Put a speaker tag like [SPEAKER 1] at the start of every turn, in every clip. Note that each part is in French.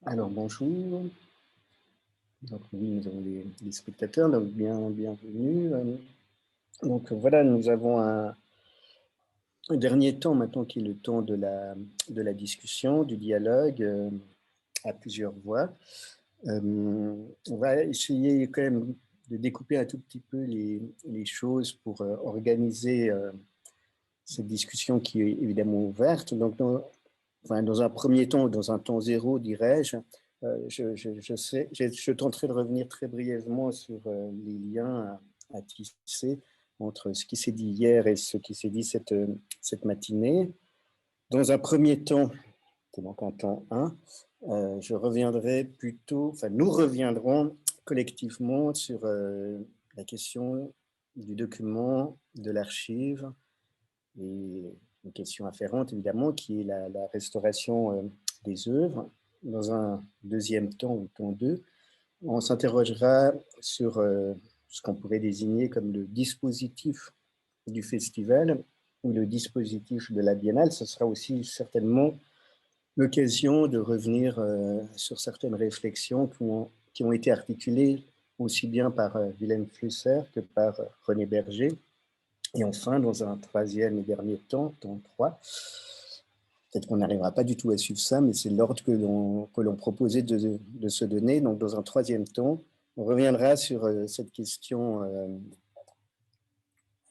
[SPEAKER 1] Alors bonjour, donc oui, nous avons des spectateurs, donc bienvenue. Voilà, nous avons un dernier temps maintenant qui est le temps de la discussion, du dialogue à plusieurs voix. On va essayer quand même de découper un tout petit peu les choses pour organiser cette discussion qui est évidemment ouverte. Dans un premier temps, dans un temps zéro, dirais-je, je tenterai de revenir très brièvement sur les liens à tisser entre ce qui s'est dit hier et ce qui s'est dit cette matinée. Dans un premier temps, c'est donc un temps 1, je reviendrai plutôt, enfin nous reviendrons collectivement sur la question du document, de l'archive, et une question afférente évidemment qui est la restauration des œuvres. Dans un deuxième temps, ou temps 2, on s'interrogera sur ce qu'on pourrait désigner comme le dispositif du festival ou le dispositif de la biennale. Ce sera aussi certainement l'occasion de revenir sur certaines réflexions qui ont été articulées aussi bien par Wilhelm Flusser que par René Berger. Et enfin, dans un troisième et dernier temps, temps 3, peut-être qu'on n'arrivera pas du tout à suivre ça, mais c'est l'ordre que l'on proposait de se donner. Donc, dans un troisième temps, on reviendra sur cette question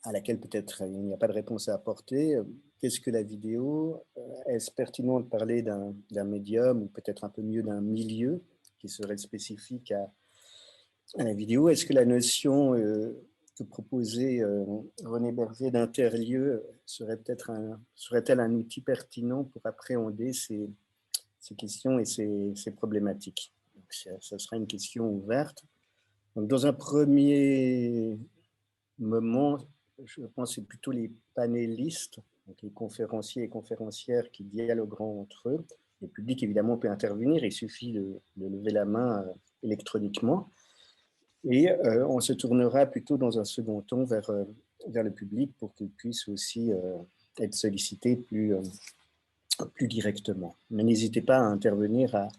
[SPEAKER 1] à laquelle peut-être il n'y a pas de réponse à apporter. Qu'est-ce que la vidéo? Est-ce pertinent de parler d'un médium ou peut-être un peu mieux d'un milieu qui serait spécifique à la vidéo? Est-ce que la notion que proposait René Berger d'interlieu serait-elle un outil pertinent pour appréhender ces questions et ces problématiques? Donc, ça sera une question ouverte. Donc, dans un premier moment, je pense que c'est plutôt les panélistes, donc les conférenciers et conférencières qui dialogueront entre eux. Le public, évidemment, peut intervenir, il suffit de lever la main électroniquement. Et on se tournera plutôt dans un second temps vers le public pour qu'il puisse aussi être sollicité plus directement. Mais n'hésitez pas à intervenir à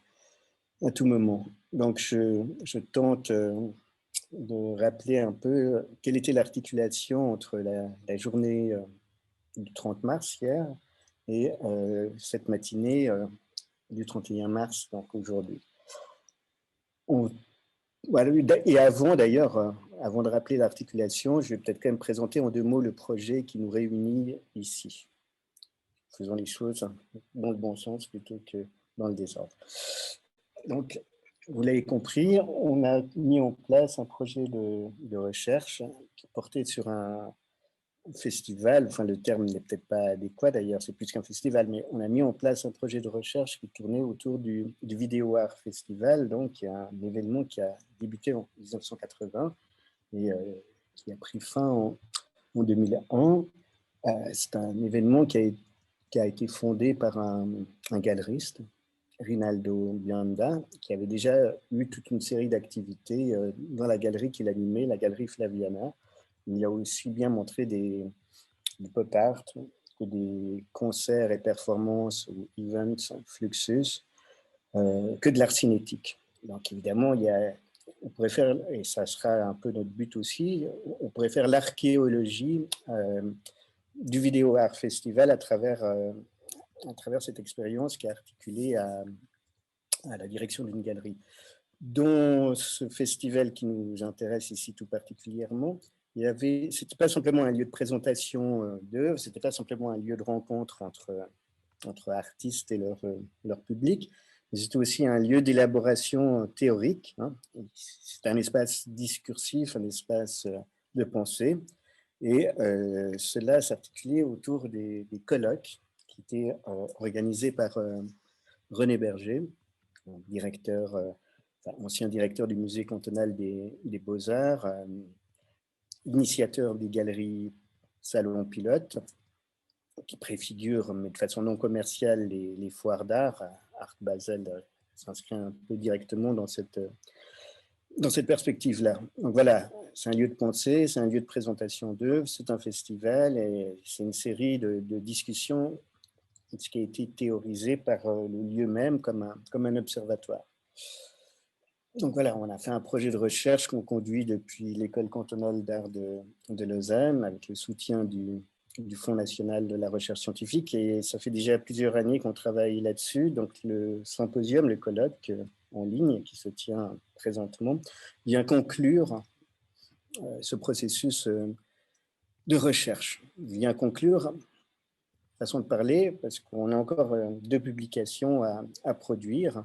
[SPEAKER 1] tout moment. Donc je tente de rappeler un peu quelle était l'articulation entre la journée du 30 mars hier et cette matinée du 31 mars, donc aujourd'hui. On Voilà, et avant d'ailleurs, avant de rappeler l'articulation, je vais peut-être quand même présenter en deux mots le projet qui nous réunit ici. Faisons les choses dans le bon sens plutôt que dans le désordre. Donc, vous l'avez compris, on a mis en place un projet de recherche qui portait sur un festival, enfin le terme n'est peut-être pas adéquat d'ailleurs, c'est plus qu'un festival, mais on a mis en place un projet de recherche qui tournait autour du Vidéo Art Festival, donc qui est un événement qui a débuté en 1980 et qui a pris fin en 2001. C'est un événement qui a été fondé par un galeriste, Rinaldo Bianda, qui avait déjà eu toute une série d'activités dans la galerie qu'il animait, la galerie Flaviana. Il a aussi bien montré du pop art, que des concerts et performances ou events Fluxus, que de l'art cinétique. Donc évidemment, on pourrait faire, et ça sera un peu notre but aussi, on pourrait faire l'archéologie du Vidéo Art Festival à travers cette expérience qui est articulée à la direction d'une galerie. Dans ce festival qui nous intéresse ici tout particulièrement, c'était pas simplement un lieu de présentation d'œuvres, c'était pas simplement un lieu de rencontre entre artistes et leur public, mais c'était aussi un lieu d'élaboration théorique. Hein. C'est un espace discursif, un espace de pensée, et cela s'articulait autour des colloques qui étaient organisés par René Berger, directeur, ancien directeur du musée cantonal des Beaux-Arts, initiateur des galeries Salon Pilote, qui préfigure, mais de façon non commerciale, les foires d'art. Art Basel s'inscrit un peu directement dans cette perspective-là. Donc voilà, c'est un lieu de pensée, c'est un lieu de présentation d'œuvres, c'est un festival et c'est une série de discussions ce qui a été théorisé par le lieu même comme un observatoire. Donc voilà, on a fait un projet de recherche qu'on conduit depuis l'École cantonale d'art de Lausanne avec le soutien du Fonds national de la recherche scientifique, et ça fait déjà plusieurs années qu'on travaille là-dessus. Donc le symposium, le colloque en ligne qui se tient présentement vient conclure ce processus de recherche, vient conclure, façon de parler, parce qu'on a encore 2 publications à produire.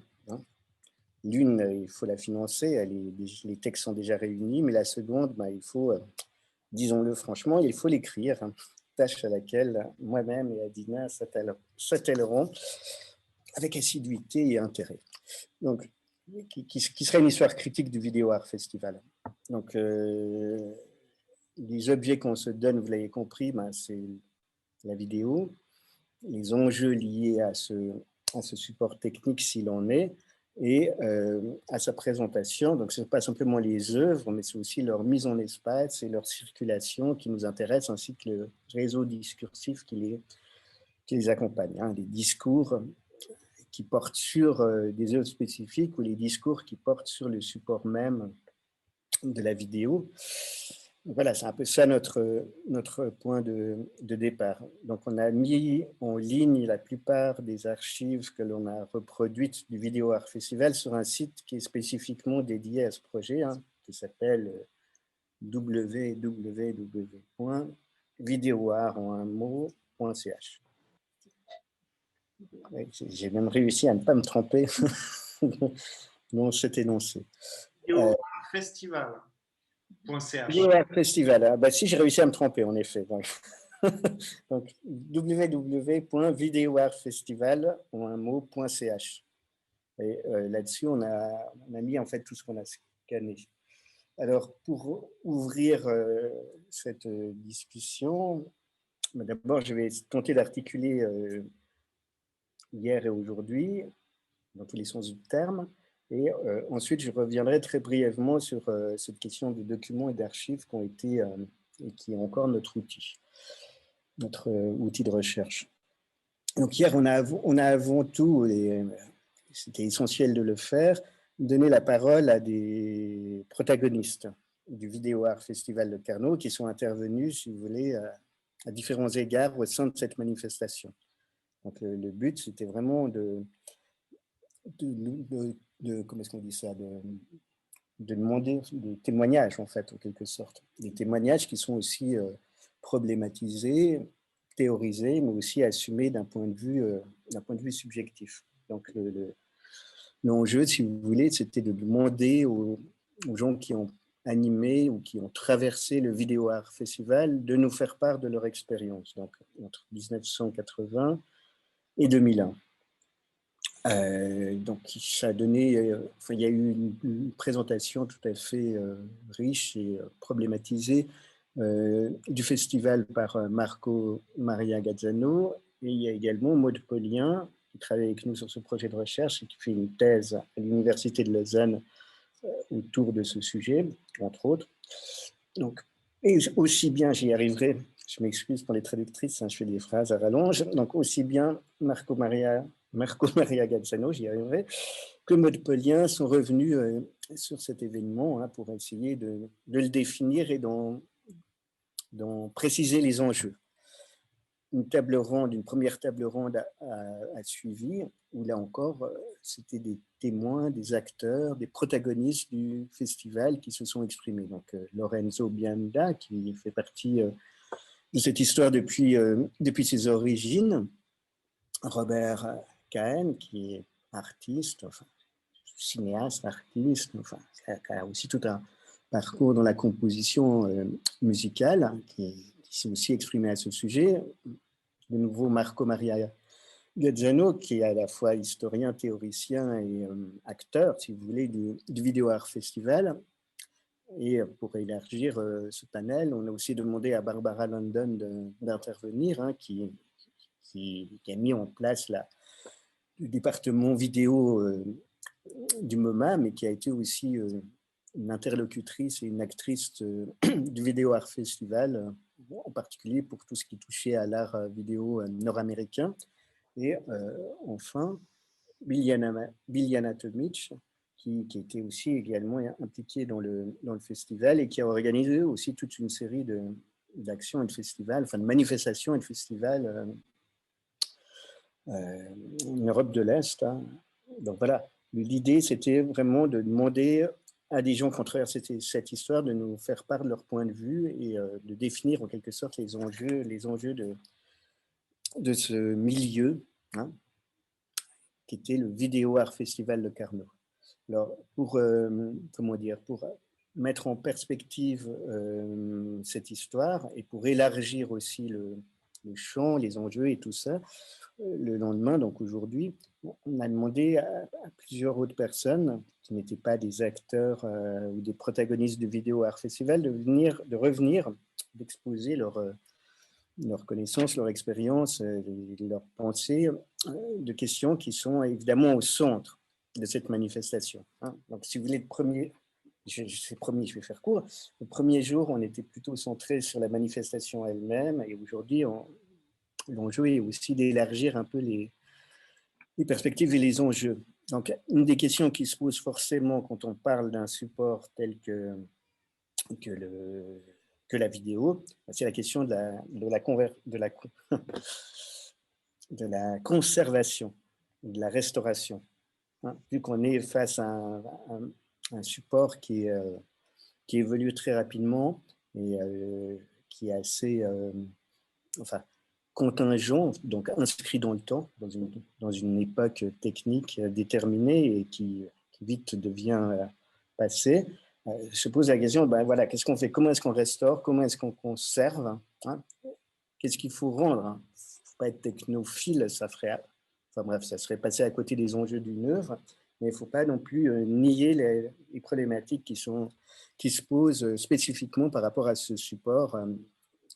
[SPEAKER 1] L'une, il faut la financer, les textes sont déjà réunis, mais la seconde, il faut, disons-le franchement, il faut l'écrire, tâche à laquelle moi-même et Adina s'attelleront avec assiduité et intérêt. Donc, qui serait une histoire critique du Vidéo Art Festival. Donc, les objets qu'on se donne, vous l'avez compris, c'est la vidéo, les enjeux liés à ce support technique s'il en est, et à sa présentation. Donc, ce n'est pas simplement les œuvres, mais c'est aussi leur mise en espace et leur circulation qui nous intéresse, ainsi que le réseau discursif qui les accompagne. Hein, les discours qui portent sur des œuvres spécifiques ou les discours qui portent sur le support même de la vidéo. Voilà, c'est un peu ça notre point de départ. Donc, on a mis en ligne la plupart des archives que l'on a reproduites du Vidéo Art Festival sur un site qui est spécifiquement dédié à ce projet, hein, qui s'appelle www.videoart.ch. J'ai même réussi à ne pas me tromper dans cet énoncé.
[SPEAKER 2] Vidéo Art Festival.
[SPEAKER 1] Festival. Ah, si, j'ai réussi à me tromper, en effet. Donc www.videoartfestival.ch. Et là-dessus, on a mis en fait tout ce qu'on a scanné. Alors, pour ouvrir cette discussion, d'abord, je vais tenter d'articuler hier et aujourd'hui, dans tous les sens du terme. Et ensuite, je reviendrai très brièvement sur cette question de documents et d'archives qui ont été et qui est encore notre outil de recherche. Donc hier, on a avant tout, c'était essentiel de le faire, donné la parole à des protagonistes du Vidéo Art Festival de Carnot qui sont intervenus, si vous voulez, à différents égards au sein de cette manifestation. Donc le but, c'était vraiment de comment est-ce qu'on dit ça, de demander des témoignages, en fait, en quelque sorte. Des témoignages qui sont aussi problématisés, théorisés, mais aussi assumés d'un point de vue subjectif. Donc, l'enjeu, si vous voulez, c'était de demander aux gens qui ont animé ou qui ont traversé le Vidéo Art Festival de nous faire part de leur expérience, donc entre 1980 et 2001. Donc, ça a donné, il y a eu une présentation tout à fait riche et problématisée du festival par Marco Maria Gazzano, et il y a également Maud Paulien qui travaille avec nous sur ce projet de recherche et qui fait une thèse à l'Université de Lausanne autour de ce sujet, entre autres. Donc, et aussi bien, j'y arriverai, je m'excuse pour les traductrices, hein, je fais des phrases à rallonge, donc aussi bien Marco Maria Gazzano, j'y arriverai, que Maud Paulien sont revenus sur cet événement hein, pour essayer de le définir et d'en préciser les enjeux. Une première table ronde a suivi, où là encore, c'était des témoins, des acteurs, des protagonistes du festival qui se sont exprimés. Donc Lorenzo Bianda, qui fait partie de cette histoire depuis ses origines, Robert Cahen, qui est artiste, enfin, cinéaste, artiste, enfin, qui a aussi tout un parcours dans la composition musicale, qui s'est aussi exprimé à ce sujet. De nouveau, Marco Maria Gazzano, qui est à la fois historien, théoricien et acteur, si vous voulez, du Vidéo Art Festival. Et pour élargir ce panel, on a aussi demandé à Barbara London d'intervenir, hein, qui a mis en place le département vidéo du MoMA, mais qui a été aussi une interlocutrice et une actrice du Vidéo Art Festival, en particulier pour tout ce qui touchait à l'art vidéo nord-américain. Et enfin, Biljana Tomic, qui était aussi également impliquée dans le festival et qui a organisé aussi toute une série d'actions et de festivals, enfin de manifestations et de festivals en Europe de l'Est. Hein. Donc voilà, l'idée c'était vraiment de demander à des gens qui ont traversé cette histoire de nous faire part de leur point de vue et de définir en quelque sorte les enjeux de ce milieu, hein, qui était le Vidéo Art Festival de Carnot. Alors, comment dire, pour mettre en perspective cette histoire et pour élargir aussi le champ, les enjeux et tout ça, le lendemain, donc aujourd'hui, on a demandé à plusieurs autres personnes qui n'étaient pas des acteurs ou des protagonistes du Vidéo Art Festival de revenir, d'exposer leur connaissance, leur expérience, leur pensée de questions qui sont évidemment au centre de cette manifestation. Hein. Donc, si vous voulez, c'est promis, je vais faire court. Le premier jour, on était plutôt centré sur la manifestation elle-même, et aujourd'hui, l'enjeu est aussi d'élargir un peu les perspectives et les enjeux. Donc, une des questions qui se pose forcément quand on parle d'un support tel que la vidéo, c'est la question de la conservation, de la restauration. Hein, vu qu'on est face à un support qui évolue très rapidement et qui est assez enfin, contingent, donc inscrit dans le temps, dans une époque technique déterminée et qui vite devient passée, se pose la question, ben voilà, qu'est-ce qu'on fait? Comment est-ce qu'on restaure? Comment est-ce qu'on conserve? Hein? Qu'est-ce qu'il faut rendre? Il ne faut pas être technophile, enfin bref, ça serait passer à côté des enjeux d'une œuvre, mais il ne faut pas non plus nier les problématiques qui se posent spécifiquement par rapport à ce support,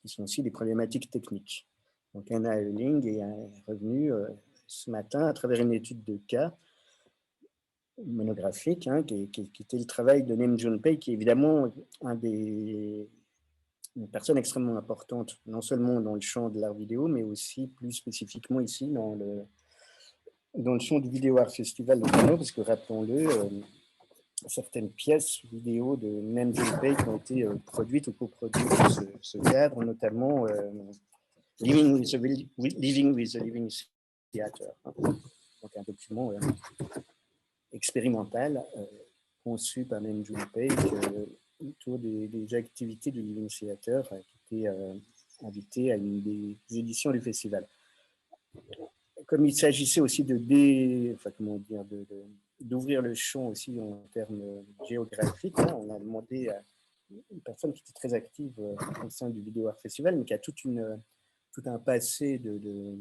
[SPEAKER 1] qui sont aussi des problématiques techniques. Donc Anna Heuling est revenue ce matin à travers une étude de cas monographique, hein, qui était le travail de Nem Junpei, qui est évidemment une personne extrêmement importante, non seulement dans le champ de l'art vidéo, mais aussi plus spécifiquement ici dans le champ du Vidéo Art Festival de Carnot, parce que rappelons-le, certaines pièces vidéo de Nem Junpei qui ont été produites ou coproduites dans ce cadre, notamment Living with the Living Theater, hein, donc un document expérimental conçu par Nem Junpei autour des activités du Living Theater qui était invité à une des éditions du festival. Comme il s'agissait aussi d'ouvrir le champ aussi en termes géographiques, hein, on a demandé à une personne qui était très active au sein du Vidéo Art Festival, mais qui a tout un passé de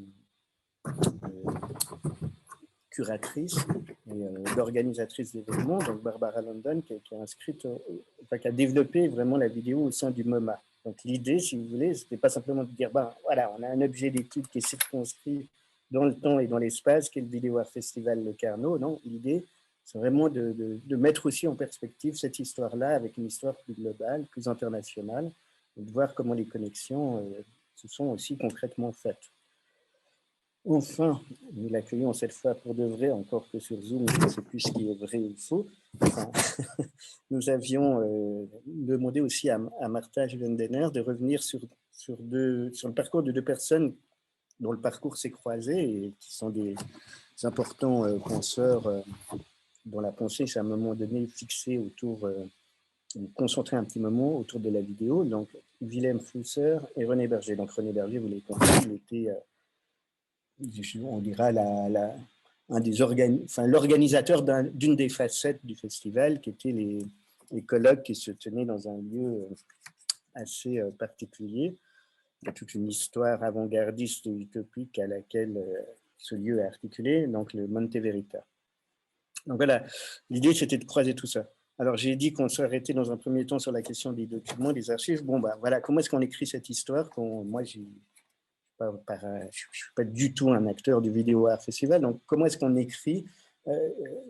[SPEAKER 1] curatrice et d'organisatrice d'événements, donc Barbara London, qui a développé vraiment la vidéo au sein du MoMA. Donc l'idée, si vous voulez, c'était pas simplement de dire, ben voilà, on a un objet d'étude qui est circonscrit dans le temps et dans l'espace, qui est le Vidéo Art Festival Le Carnot. Non, l'idée, c'est vraiment de mettre aussi en perspective cette histoire-là avec une histoire plus globale, plus internationale, et de voir comment les connexions se sont aussi concrètement faites. Enfin, nous l'accueillons cette fois pour de vrai, encore que sur Zoom, je ne sais plus ce qui est vrai ou faux. Enfin, nous avions demandé aussi à Martha Gellendener de revenir sur le parcours de deux personnes dont le parcours s'est croisé et qui sont des importants penseurs dont la pensée s'est à un moment donné fixée concentrée un petit moment autour de la vidéo. Donc, Wilhelm Flusser et René Berger. Donc, René Berger, vous l'avez compris, il était on dira l'organisateur d'une des facettes du festival, qui étaient les colloques qui se tenaient dans un lieu assez particulier. Il y a toute une histoire avant-gardiste et utopique à laquelle ce lieu est articulé, donc le Monte Verita. Donc voilà, l'idée c'était de croiser tout ça. Alors j'ai dit qu'on s'arrêtait dans un premier temps sur la question des documents, des archives. Bon, bah voilà, comment est-ce qu'on écrit cette histoire? Moi, je ne suis pas du tout un acteur du Vidéo Art Festival, donc comment est-ce qu'on écrit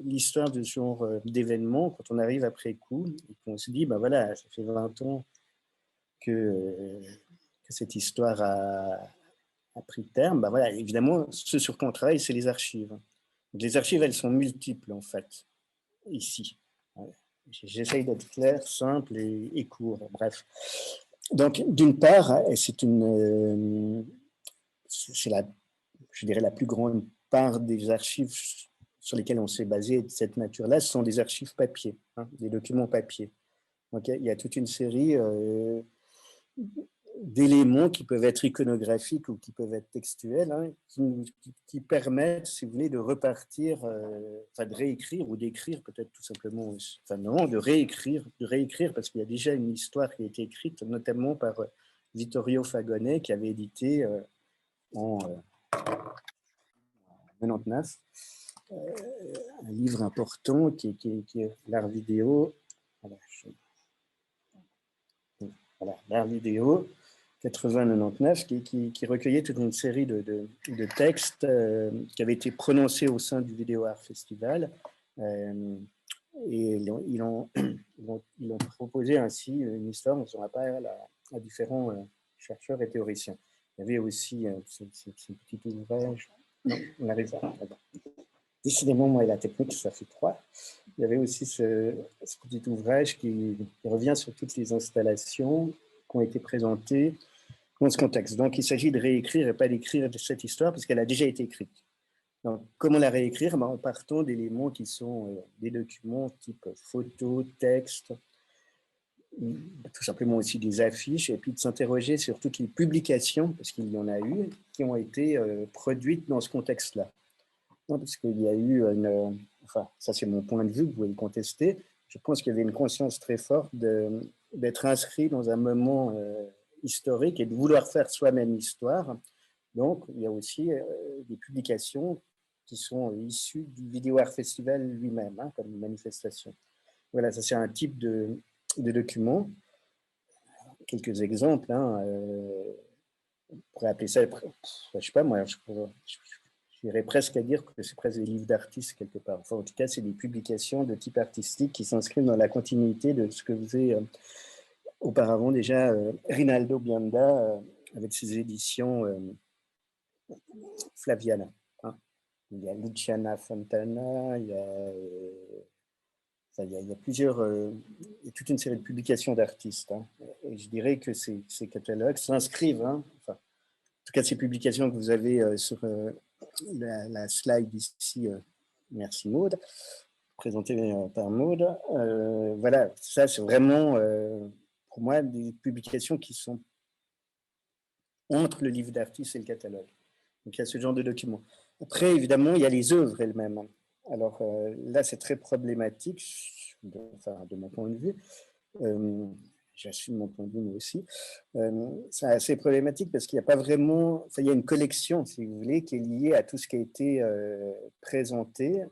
[SPEAKER 1] l'histoire de ce genre d'événement quand on arrive après coup et qu'on se dit, ben voilà, ça fait 20 ans que cette histoire a a pris terme, ben voilà, évidemment, ce sur quoi on travaille, c'est les archives. Donc, les archives, elles sont multiples, en fait, ici. J'essaye d'être clair, simple et court, bref. Donc, d'une part, c'est je dirais, la plus grande part des archives sur lesquelles on s'est basé de cette nature-là, ce sont des archives papier, hein, des documents papier. Donc, il y a toute une série d'éléments qui peuvent être iconographiques ou qui peuvent être textuels, hein, qui permettent, si vous voulez, de repartir, enfin de réécrire ou d'écrire peut-être tout simplement, enfin non, de réécrire parce qu'il y a déjà une histoire qui a été écrite, notamment par Vittorio Fagone, qui avait édité en 99 un livre important qui est l'art vidéo. Voilà, l'art vidéo 80-99, qui recueillait toute une série de textes qui avaient été prononcés au sein du Vidéo Art Festival. Et ils ont proposé ainsi une histoire en faisant appel à différents chercheurs et théoriciens. Il y avait aussi ce petit ouvrage. Non, on n'arrive pas. Décidément, moi et la technique, ça fait trois. Il y avait aussi ce petit ouvrage qui revient sur toutes les installations qui ont été présentées dans ce contexte. Donc, il s'agit de réécrire et pas d'écrire cette histoire parce qu'elle a déjà été écrite. Donc, comment la réécrire? En partant d'éléments qui sont des documents type photos, texte, tout simplement aussi des affiches, et puis de s'interroger sur toutes les publications, parce qu'il y en a eu, qui ont été produites dans ce contexte-là. Parce qu'il y a eu enfin, ça c'est mon point de vue, vous pouvez le contester, je pense qu'il y avait une conscience très forte d'être inscrit dans un moment historique et de vouloir faire soi-même l'histoire. Donc, il y a aussi des publications qui sont issues du Vidéo Art Festival lui-même, hein, comme manifestation. Voilà, ça c'est un type de document. Quelques exemples, hein, on pourrait appeler ça, je sais pas moi, j'irais presque à dire que c'est presque des livres d'artistes quelque part. Enfin, en tout cas, c'est des publications de type artistique qui s'inscrivent dans la continuité de ce que faisait auparavant déjà Rinaldo Bianda avec ses éditions Flaviana. Hein. Il y a Luciana Fontana, il y a plusieurs, il y a toute une série de publications d'artistes. Hein. Et je dirais que ces catalogues s'inscrivent, hein, enfin, en tout cas ces publications que vous avez sur la slide ici, merci Maud, présentée par Maud. Voilà, ça c'est vraiment pour moi des publications qui sont entre le livre d'artiste et le catalogue. Donc il y a ce genre de documents. Après, évidemment, il y a les œuvres elles-mêmes. Alors là, c'est très problématique, de mon point de vue. J'assume mon point de vue, moi aussi. C'est assez problématique parce qu'il n'y a pas vraiment... Enfin, il y a une collection, si vous voulez, qui est liée à tout ce qui a été présenté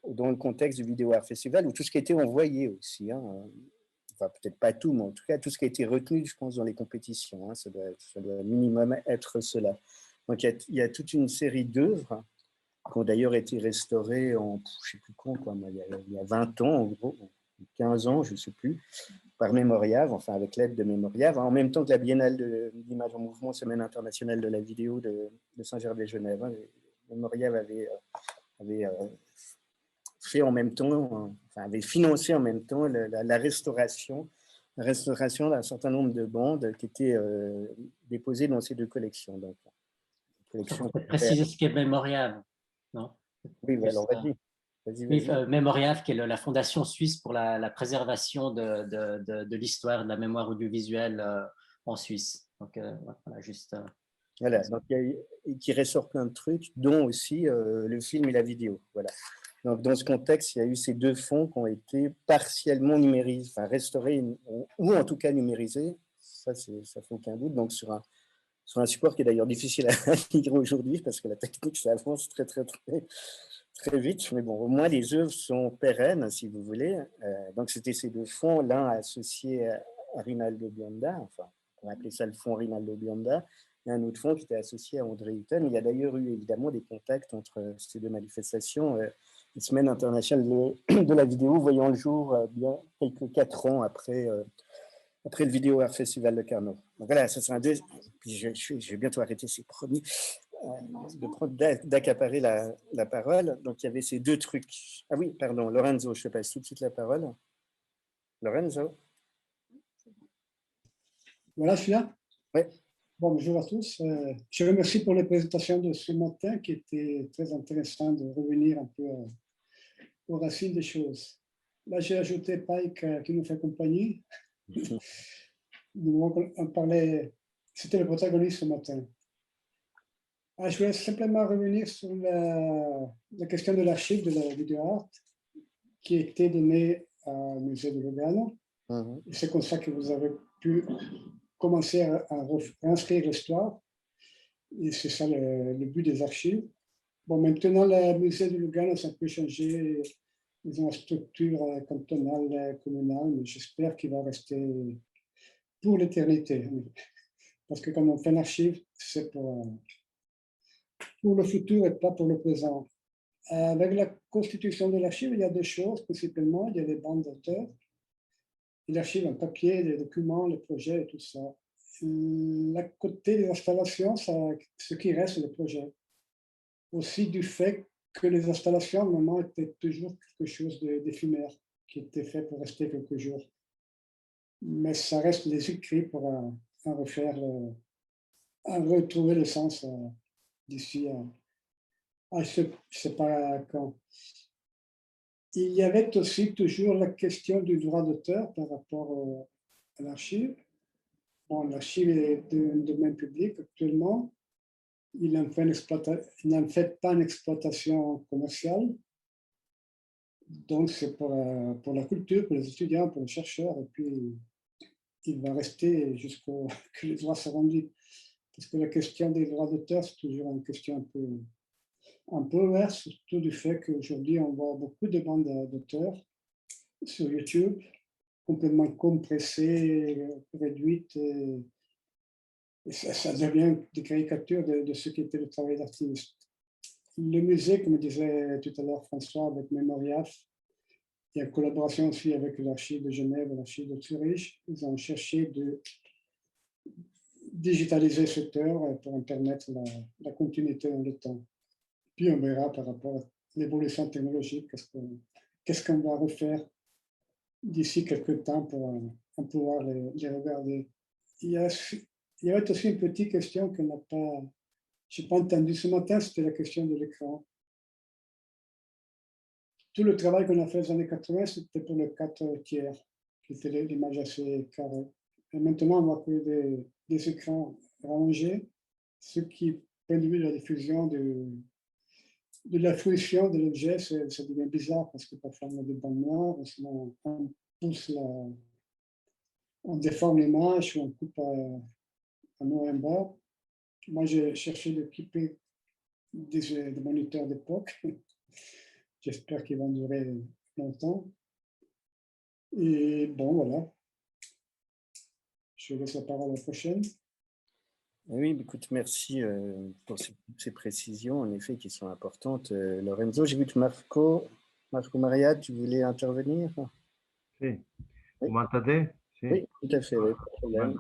[SPEAKER 1] dans le contexte du Vidéo Art Festival ou tout ce qui a été envoyé aussi. Hein. Enfin, peut-être pas tout, mais en tout cas, tout ce qui a été retenu, je pense, dans les compétitions. Hein, ça doit minimum être cela. Donc, il y a toute une série d'œuvres qui ont d'ailleurs été restaurées en, je ne sais plus quand, quoi, il y a 20 ans, en gros, 15 ans, je ne sais plus, par Mémoriave, enfin avec l'aide de Mémoriave, en même temps que la Biennale de l'image en mouvement, Semaine internationale de la vidéo de Saint-Gervais-Genève. Hein. Mémoriave avait fait en même temps, enfin avait financé en même temps la restauration d'un certain nombre de bandes qui étaient déposées dans ces deux collections. Donc,
[SPEAKER 3] collection préciser ce qu'est Mémoriave, non?
[SPEAKER 1] Oui, alors vas-y.
[SPEAKER 3] Oui, Mémoriave, qui est la fondation suisse pour la préservation de l'histoire, de la mémoire audiovisuelle en Suisse. Donc, voilà, juste.
[SPEAKER 1] Voilà, donc qui ressort plein de trucs, dont aussi le film et la vidéo. Voilà. Donc, dans ce contexte, il y a eu ces deux fonds qui ont été partiellement numérisés, enfin restaurés, ou en tout cas numérisés. Ça fait aucun doute. Donc, sur un support qui est d'ailleurs difficile à migrer aujourd'hui, parce que la technique, ça avance très vite. Mais bon, au moins, les œuvres sont pérennes, si vous voulez. Donc, c'était ces deux fonds, l'un associé à Rinaldo Bionda, enfin, on appelait ça le fonds Rinaldo Bionda, et un autre fonds qui était associé à André Hutton. Il y a d'ailleurs eu évidemment des contacts entre ces deux manifestations. La Semaine internationale de la vidéo voyant le jour bien quelques 4 ans après après le Vidéo Art Festival de Carnot. Donc voilà, ça sera un deuxième. Puis je vais bientôt arrêter, ces promis, d'accaparer la parole. Donc il y avait ces deux trucs. Ah oui, pardon, Lorenzo, je te passe tout de suite la parole. Lorenzo.
[SPEAKER 4] Voilà, je suis là.
[SPEAKER 1] Oui.
[SPEAKER 4] Bonjour à tous. Je remercie pour les présentations de ce matin qui étaient très intéressantes de revenir un peu aux racines des choses. Là, j'ai ajouté Pike qui nous fait compagnie. On parlait, c'était le protagoniste ce matin. Je voulais simplement revenir sur la question de l'archive de la vidéo art qui a été donnée au musée de Lugano. C'est comme ça que vous avez pu commencer à réinscrire l'histoire. Et c'est ça le but des archives. Bon, maintenant, le musée de Lugano, ça peut changer. Ils ont une structure cantonale, communale, mais j'espère qu'il va rester pour l'éternité. Parce que quand on fait une archive, c'est pour le futur et pas pour le présent. Avec la constitution de l'archive, il y a deux choses principalement. Il y a les bandes d'auteurs, l'archive en papier, les documents, les projets et tout ça. À côté des installations, ce qui reste, c'est le projet. Aussi du fait que les installations, à un moment, étaient toujours quelque chose d'éphémère, qui était fait pour rester quelques jours. Mais ça reste les écrits pour refaire, à retrouver le sens d'ici je ne sais pas quand. Il y avait aussi toujours la question du droit d'auteur par rapport à l'archive. Bon, l'archive est un domaine public actuellement. Il n'en fait pas une exploitation commerciale. Donc, c'est pour la culture, pour les étudiants, pour les chercheurs. Et puis, il va rester jusqu'à que les droits soient rendus. Parce que la question des droits d'auteur, c'est toujours une question un peu ouverte, surtout du fait qu'aujourd'hui, on voit beaucoup de bandes d'auteurs sur YouTube, complètement compressées, réduites. Et ça devient des caricatures de ce qui était le travail d'artiste. Le musée, comme disait tout à l'heure François, avec Memoriaf, et en collaboration aussi avec l'archive de Genève et l'archive de Zurich, ils ont cherché de digitaliser cette œuvre pour en permettre la continuité dans le temps. Puis on verra par rapport à l'évolution technologique, qu'est-ce qu'on va refaire d'ici quelques temps pour pouvoir les regarder. Il y avait aussi une petite question que je n'ai pas entendue ce matin, c'était la question de l'écran. Tout le travail qu'on a fait dans les années 80, c'était pour le 4 tiers, qui était l'image assez carrée. Et maintenant, on voit que des écrans rangés, ce qui, point de vue de la diffusion de la fruition de l'objet, ça devient bizarre parce que parfois on a des bandes noires, on pousse on déforme l'image ou on coupe à noir et bas. Moi, j'ai cherché d'équiper des moniteurs d'époque. J'espère qu'ils vont durer longtemps. Et bon, voilà. Je laisse la parole à la prochaine.
[SPEAKER 1] Oui, écoute, merci pour ces précisions, en effet, qui sont importantes. Lorenzo, j'ai vu que Marco Maria, tu voulais intervenir?
[SPEAKER 5] Si. Vous m'entendez? Si.
[SPEAKER 1] Oui, tout à fait, oui, pas de problème.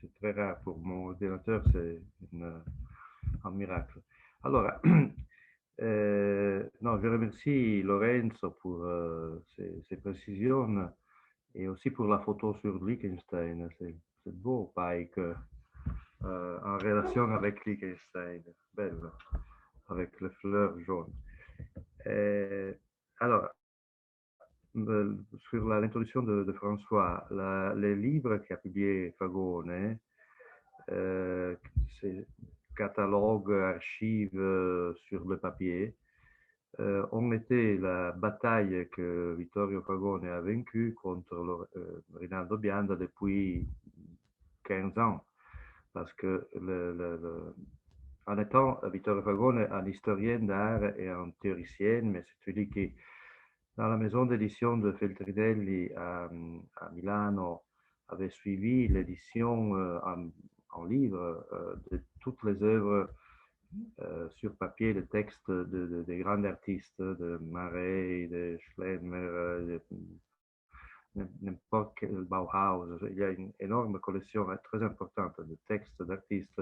[SPEAKER 5] C'est très rare pour mon ordinateur, c'est un miracle. Alors, non, je remercie Lorenzo pour ces précisions et aussi pour la photo sur Liechtenstein. C'est beau, Pike, en relation avec Liechtenstein. Belle, avec les fleurs jaunes. Alors, sur l'introduction de François, les livres qu'a publié Fagone, ces catalogues, archives sur le papier, ont été la bataille que Vittorio Fagone a vaincue contre Rinaldo Bianda depuis 15 ans. Parce que en étant Vittorio Fagone un historien d'art et un théoricien, mais c'est celui qui, dans la maison d'édition de Feltrinelli à Milano, avait suivi l'édition en livre de toutes les œuvres sur papier, les textes des grands artistes, de Marais, de Schlemmer, n'importe quel Bauhaus. Il y a une énorme collection très importante de textes d'artistes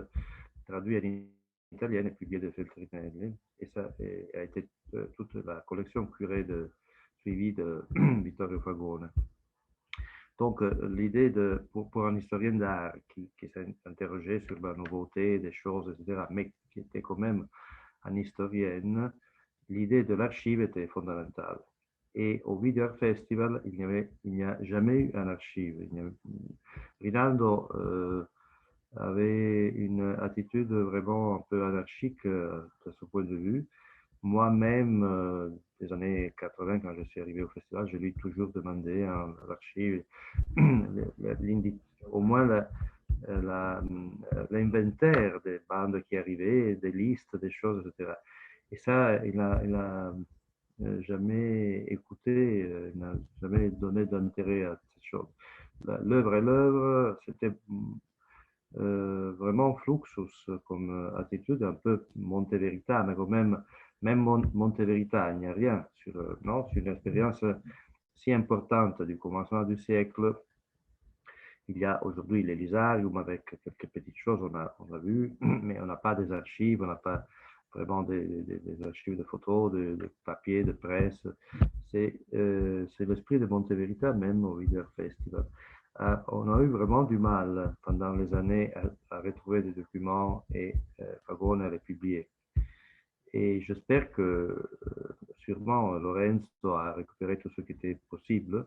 [SPEAKER 5] traduits en italien et publiés de Feltrinelli. Et ça a été toute la collection suivie de Vittorio Fagone. Donc, l'idée pour un historien d'art qui s'est interrogé sur la nouveauté des choses, etc., mais qui était quand même un historien, l'idée de l'archive était fondamentale. Et au Video Art Festival, il n'y a jamais eu un archive. Rinaldo avait une attitude vraiment un peu anarchique de ce point de vue. Moi-même, des années 80, quand je suis arrivé au festival, je lui ai toujours demandé à l'archive, au moins l'inventaire des bandes qui arrivaient, des listes, des choses, etc. Et ça, il n'a jamais écouté, il n'a jamais donné d'intérêt à ces choses. L'œuvre est l'œuvre, c'était vraiment fluxus comme attitude, un peu Monte Verita, mais quand même Monte Verita, il n'y a rien sur une expérience si importante du commencement du siècle. Il y a aujourd'hui l'Elisarium avec quelques petites choses, on a vu, mais on n'a pas des archives, on n'a pas vraiment des archives de photos, de papier, de presse. C'est l'esprit de Monte Verita, même au Video Festival. On a eu vraiment du mal pendant les années à retrouver des documents et Fagone à les publier. Et j'espère que sûrement Lorenzo a récupéré tout ce qui était possible.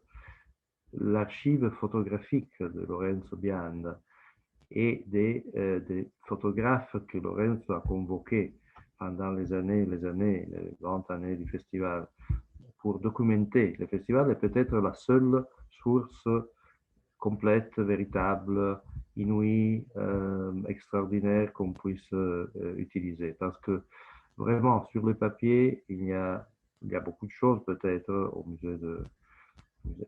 [SPEAKER 5] L'archive photographique de Lorenzo Bianda et des photographes que Lorenzo a convoqués pendant les 20 années du festival pour documenter le festival est peut-être la seule source complète, véritable, inouïe, extraordinaire qu'on puisse utiliser. Parce que vraiment, sur le papier, il y a beaucoup de choses peut-être au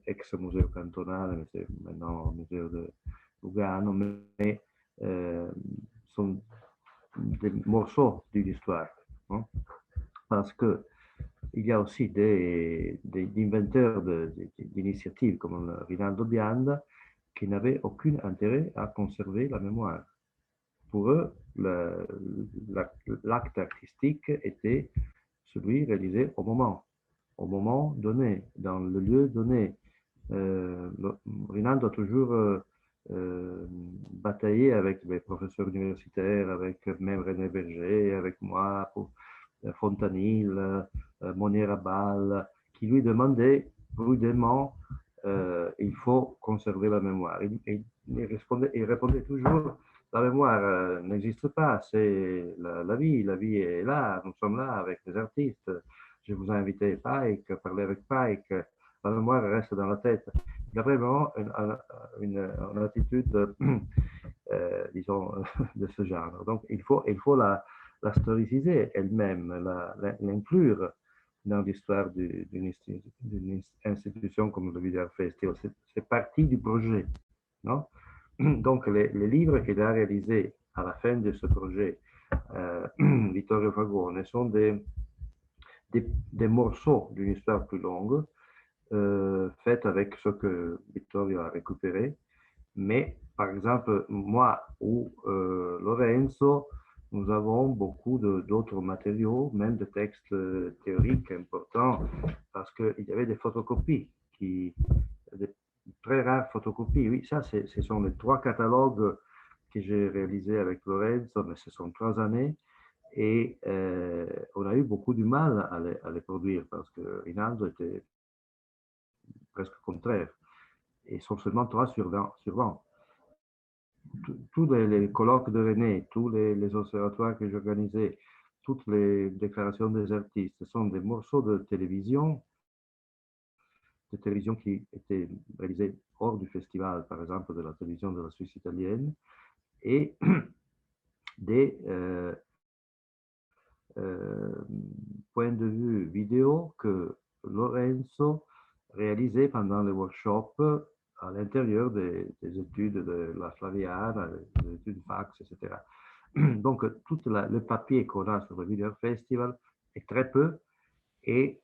[SPEAKER 5] ex-musée cantonal, mais c'est maintenant au musée de Lugano, mais sont des morceaux de l'histoire. Hein? Parce que il y a aussi des inventeurs d'initiatives comme Rinaldo Bianda qui n'avaient aucun intérêt à conserver la mémoire. Pour eux, l'acte artistique était celui réalisé au moment donné, dans le lieu donné. Rinaldo a toujours bataillé avec les professeurs universitaires, avec même René Berger, avec moi, pour Fontanil, Monier Rabal, qui lui demandaient prudemment il faut conserver la mémoire. Il répondait toujours la mémoire n'existe pas, c'est la vie est là, nous sommes là avec les artistes. Je vous ai invité Pike, parler avec Pike, la mémoire reste dans la tête. Il y a vraiment une attitude, disons, de ce genre. Donc il faut la storiciser elle-même, l'inclure dans l'histoire d'une institution comme le Video Art Festival. C'est partie du projet, non? Donc, les livres qu'il a réalisés à la fin de ce projet, Vittorio Fagone, sont des morceaux d'une histoire plus longue, faite avec ce que Vittorio a récupéré. Mais, par exemple, moi ou Lorenzo, nous avons beaucoup d'autres matériaux, même de textes théoriques importants, parce qu'il y avait des photocopies, des très rares photocopies. Oui, ça, ce sont les 3 catalogues que j'ai réalisés avec Lorenzo, mais ce sont 3 années. Et on a eu beaucoup de mal à les produire, parce que Rinaldo était presque contraire. Et sont seulement 3 sur 20. Tous les colloques de René, tous les observatoires que j'organisais, toutes les déclarations des artistes, ce sont des morceaux de télévision qui étaient réalisés hors du festival, par exemple de la télévision de la Suisse italienne, et des points de vue vidéo que Lorenzo réalisait pendant les workshops à l'intérieur des études de la Flaviana, des études Fax, etc. Donc, tout le papier qu'on a sur le Video Festival est très peu et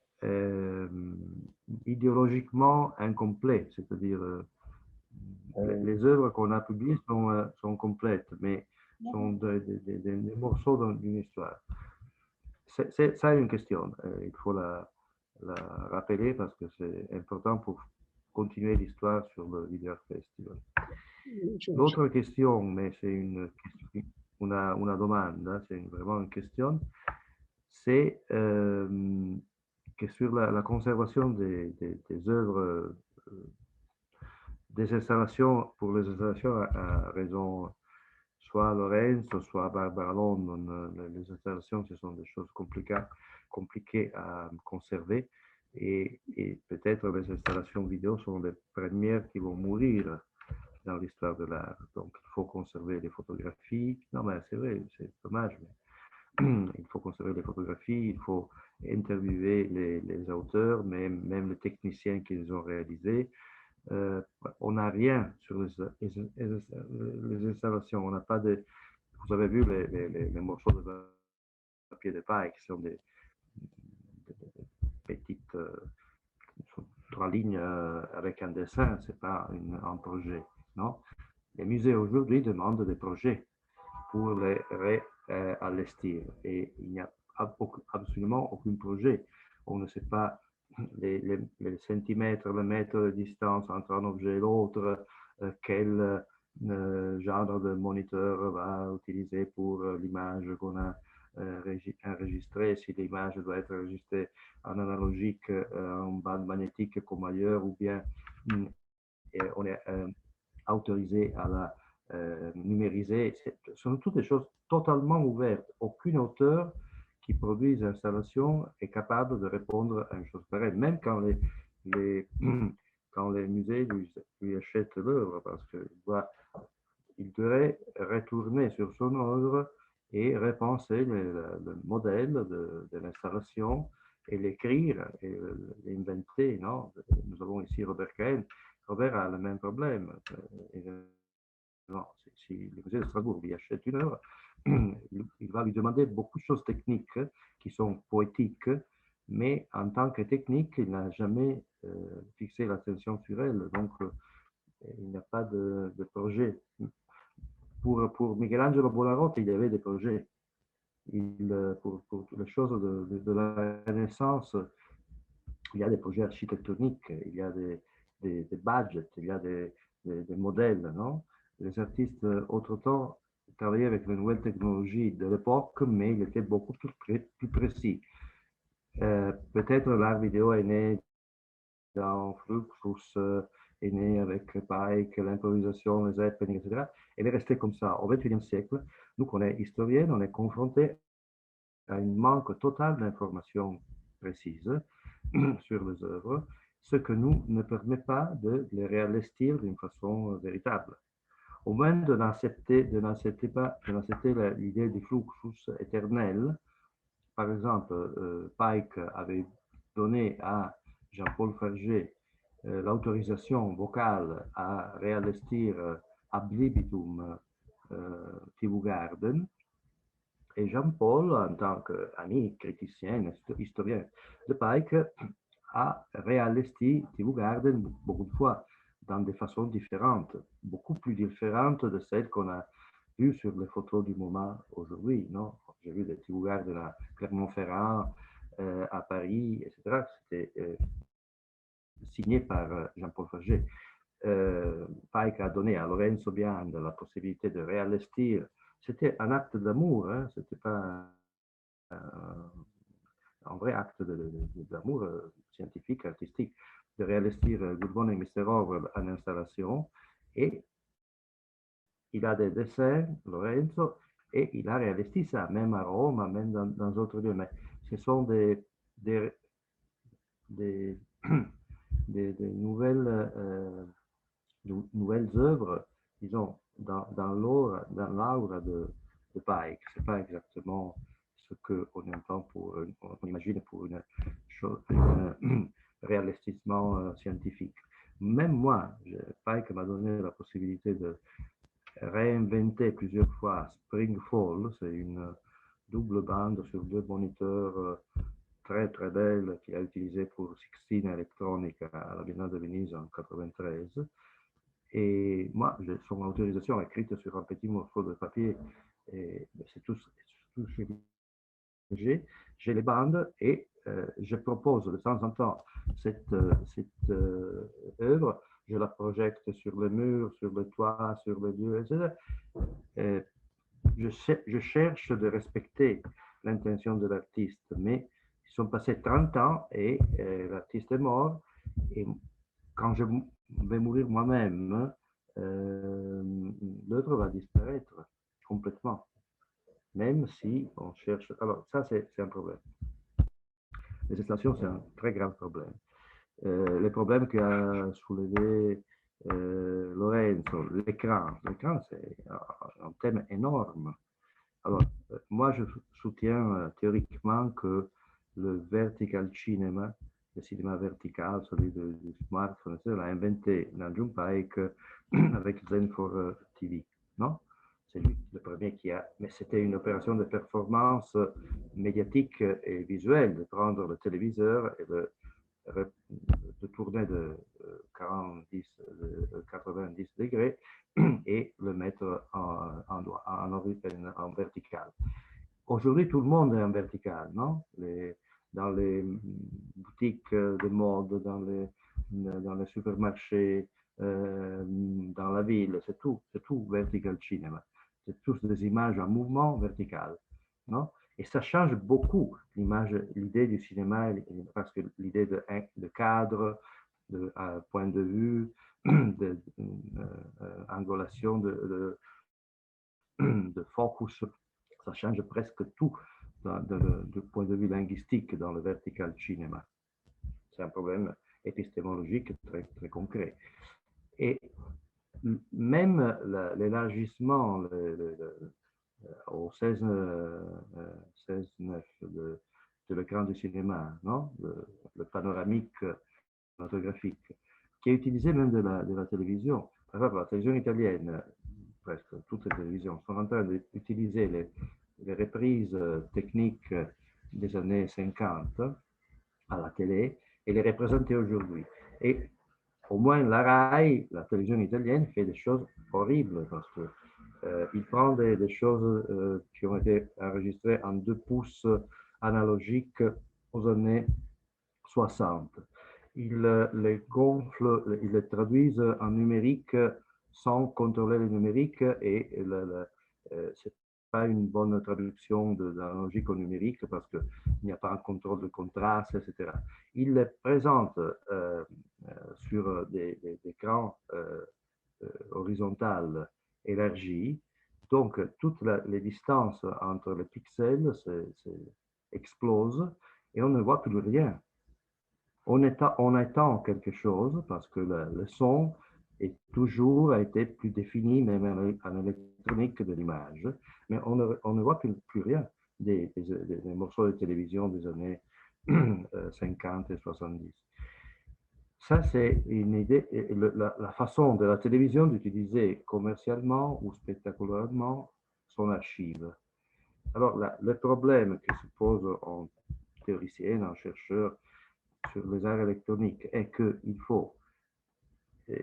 [SPEAKER 5] idéologiquement incomplet, c'est-à-dire Les œuvres qu'on a publiées sont complètes, mais sont des morceaux d'une histoire. Ça est une question. Il faut la rappeler parce que c'est important pour continuer l'histoire sur le Video Festival. L'autre question, mais c'est una domanda, c'est vraiment une question, c'est que sur la conservation des œuvres, des installations, pour les installations à raison, soit à Lorenzo, soit à Barbara London, les installations, ce sont des choses compliquées à conserver. Et peut-être les installations vidéo sont les premières qui vont mourir dans l'histoire de l'art. Donc, il faut conserver les photographies. Non, mais c'est vrai, c'est dommage. Mais il faut conserver les photographies, il faut interviewer les auteurs, même les techniciens qui les ont réalisés. On n'a rien sur les installations. On n'a pas de. Vous avez vu les morceaux de papier de paille qui sont des petites 3 lignes avec un dessin, c'est pas un projet, non? Les musées aujourd'hui demandent des projets pour les réinvestir et il n'y a absolument aucun projet. On ne sait pas les centimètres, le mètre de distance entre un objet et l'autre, quel genre de moniteur va utiliser pour l'image qu'on a enregistrée, si l'image doit être enregistrée en analogique, en bande magnétique comme ailleurs, ou bien on est autorisé à la numériser. Ce sont toutes des choses totalement ouvertes. Aucun auteur qui produit des installations est capable de répondre à une chose pareille, même quand quand les musées lui achètent l'œuvre, parce qu'il devrait retourner sur son œuvre et repenser le modèle de l'installation et l'écrire et l'inventer. Non? Nous avons ici Robert Cahen. Robert a le même problème. Non, si le musée de Strasbourg lui achète une œuvre, il va lui demander beaucoup de choses techniques qui sont poétiques, mais en tant que technique, il n'a jamais fixé l'attention sur elle. Donc, il n'y a pas de projet. Pour Michelangelo Buonarroti, il y avait des projets. Pour les choses de la Renaissance, il y a des projets architectoniques, il y a des budgets, il y a des modèles, non? Les artistes, autre-temps, travaillaient avec les nouvelles technologies de l'époque, mais ils étaient beaucoup plus précis. Peut-être l'art vidéo est né dans Fluxus, est né avec Pike, l'improvisation, les happenings, etc. Elle est restée comme ça. Au XXIe siècle, nous, qu'on est historiens, on est confrontés à un manque total d'informations précises sur les œuvres, ce que nous ne permet pas de les réinvestir d'une façon véritable. Au moins d'accepter l'idée du fluxus éternel. Par exemple, Pike avait donné à Jean-Paul Fargé l'autorisation vocale à réinvestir ad libitum TV Garden. Et Jean-Paul, en tant qu'ami, criticien, historien de Pike, a réinvesti TV Garden beaucoup de fois, dans des façons différentes, beaucoup plus différentes de celles qu'on a vues sur les photos du moment aujourd'hui. J'ai vu des TV Garden à Clermont-Ferrand, à Paris, etc. C'était signé par Jean-Paul Fargé. Pike a donné à Lorenzo Bianda la possibilité de réinvestir. C'était un acte d'amour, hein? C'était pas un vrai acte d'amour scientifique, artistique, de réinvestir Good Morning Mr. Orwell en installation. Et il a des dessins, Lorenzo, et il a réinvesti ça, même à Rome, même dans d'autres lieux. Mais ce sont des nouvelles œuvres, disons, dans l'aura de Pike. Ce n'est pas exactement ce qu'on entend on imagine pour un réinvestissement scientifique. Même moi, Pike m'a donné la possibilité de réinventer plusieurs fois Spring Fall. C'est une double bande sur 2 moniteurs très très belle qu'il a utilisé pour Sixteen Electronic à la Biennale de Venise en 1993. Et moi, j'ai son autorisation écrite sur un petit morceau de papier. Et c'est tout ce que j'ai les bandes et je propose de temps en temps cette œuvre, je la projette sur le mur, sur le toit, sur le lieu, etc. Je cherche de respecter l'intention de l'artiste, mais ils sont passés 30 ans et l'artiste est mort. Et quand je vais mourir moi-même, l'œuvre va disparaître complètement. Même si on cherche... Alors, ça, c'est un problème. Les installations, c'est un très grave problème. Le problème qu'a soulevé Lorenzo, l'écran. L'écran, c'est un thème énorme. Alors, moi, je soutiens théoriquement que le vertical cinéma, le cinéma vertical, celui du smartphone, l'a inventé Nam Paik avec Zen for TV, non? C'est lui le premier qui a, mais c'était une opération de performance médiatique et visuelle, de prendre le téléviseur et de tourner de 90 degrés et le mettre en vertical. Aujourd'hui, tout le monde est en vertical, non? Dans les boutiques de mode, dans les supermarchés, dans la ville, c'est tout vertical cinéma. C'est tous des images en mouvement vertical, non? Et ça change beaucoup l'idée du cinéma, parce que l'idée de cadre, de point de vue, d'angulation, de focus, ça change presque tout du point de vue linguistique dans le vertical cinéma. C'est un problème épistémologique très, très concret. Et même l'élargissement au 16:9 de l'écran du cinéma, non? Le panoramique photographique, qui est utilisé même de la télévision. Par exemple, la télévision italienne, presque toutes les télévisions, sont en train d'utiliser les reprises techniques des années 50 à la télé et les représenter aujourd'hui. Et au moins la RAI, la télévision italienne, fait des choses horribles parce que il prend des choses qui ont été enregistrées en 2 pouces analogiques aux années 60. Ils les gonflent, ils les traduisent en numérique sans contrôler le numérique et c'est pas une bonne traduction d'analogique au numérique parce qu'il n'y a pas un contrôle de contraste, etc. Ils les présentent sur des écrans horizontales élargis. Donc, toutes les distances entre les pixels explosent et on ne voit plus rien. On attend quelque chose parce que le son a été plus défini, même en électronique, de l'image, mais on ne voit plus rien des morceaux de télévision des années 50 et 70. Ça, c'est une idée, la façon de la télévision d'utiliser commercialement ou spectaculairement son archive. Alors, le problème qui se pose en théoricien, en chercheur sur les arts électroniques est qu'il faut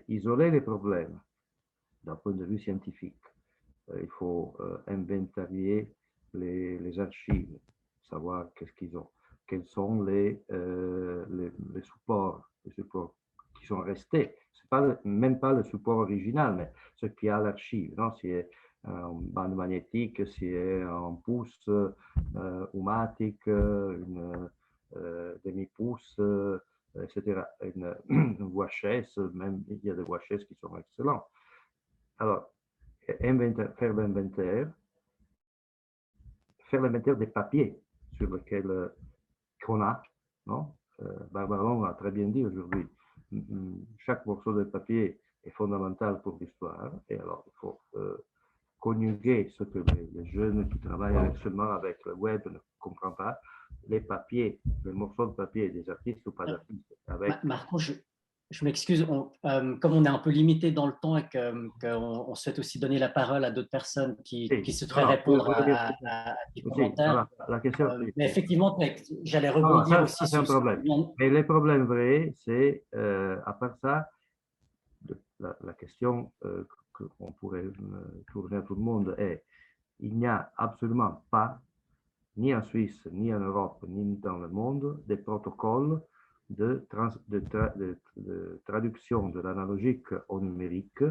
[SPEAKER 5] isoler les problèmes d'un point de vue scientifique. Il faut inventarier les archives, savoir qu'est-ce qu'ils ont, quels sont les supports qui sont restés. Ce n'est même pas le support original, mais ce qui a l'archive. Si c'est un bande magnétique, si c'est un pouce oumatique, une demi-pouce, etc. Une VHS, même il y a des VHS qui sont excellents. Alors, faire l'inventaire des papiers sur lesquels qu'on a, non? Barbaron a très bien dit aujourd'hui, chaque morceau de papier est fondamental pour l'histoire, et alors il faut conjuguer ce que les jeunes qui travaillent seulement avec le web ne comprennent pas, les papiers, les morceaux de papier des artistes ou pas d'artistes.
[SPEAKER 3] Marco, je m'excuse, comme on est un peu limité dans le temps et qu'on souhaite aussi donner la parole à d'autres personnes qui souhaiteraient répondre à des commentaires.
[SPEAKER 5] La question,
[SPEAKER 3] mais effectivement, j'allais rebondir aussi
[SPEAKER 5] sur un problème. Mais le problème vrai, c'est, à part ça, la question qu'on pourrait tourner à tout le monde est, il n'y a absolument pas, ni en Suisse, ni en Europe, ni dans le monde, des protocoles de traduction de l'analogique au numérique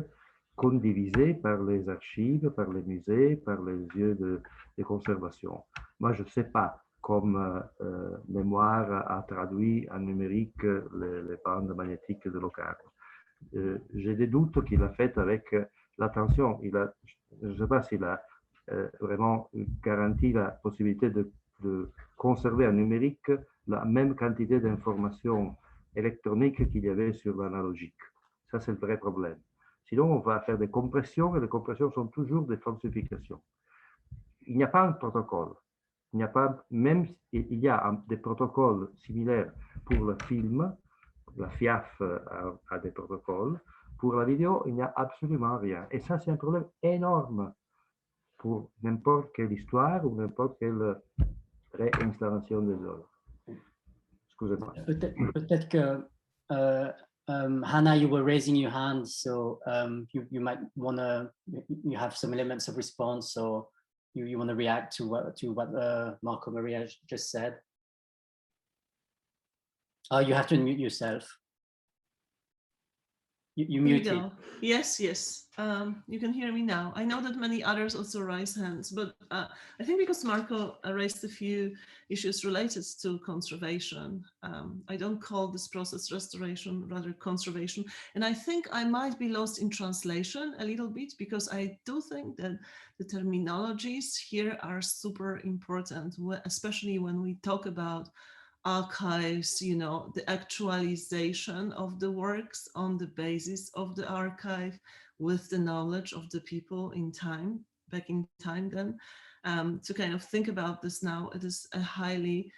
[SPEAKER 5] condivisés par les archives, par les musées, par les lieux de conservation. Moi, je ne sais pas comme Mémoire a traduit en numérique les bandes magnétiques de Locarno. J'ai des doutes qu'il a fait avec l'attention. Je ne sais pas s'il a vraiment garanti la possibilité de conserver en numérique la même quantité d'informations électroniques qu'il y avait sur l'analogique. Ça, c'est le vrai problème. Sinon, on va faire des compressions, et les compressions sont toujours des falsifications. Il n'y a pas un protocole. Il n'y a pas, même il y a des protocoles similaires pour le film. La FIAF a des protocoles. Pour la vidéo, il n'y a absolument rien. Et ça, c'est un problème énorme pour n'importe quelle histoire ou n'importe quelle réinstallation des œuvres. Excusez-moi.
[SPEAKER 3] Peut-être que Hannah, you were raising your hand, so you might want to, you have some elements of response, so you want to react to what Marco Maria just said. You have to unmute yourself. You muted.
[SPEAKER 6] Yes. You can hear me now. I know that many others also raise hands, but I think because Marco raised a few issues related to conservation, I don't call this process restoration, rather conservation. And I think I might be lost in translation a little bit, because I do think that the terminologies here are super important, especially when we talk about archives, you know, the actualization of the works on the basis of the archive with the knowledge of the people in time, back in time then. To kind of think about this now, it is a highly,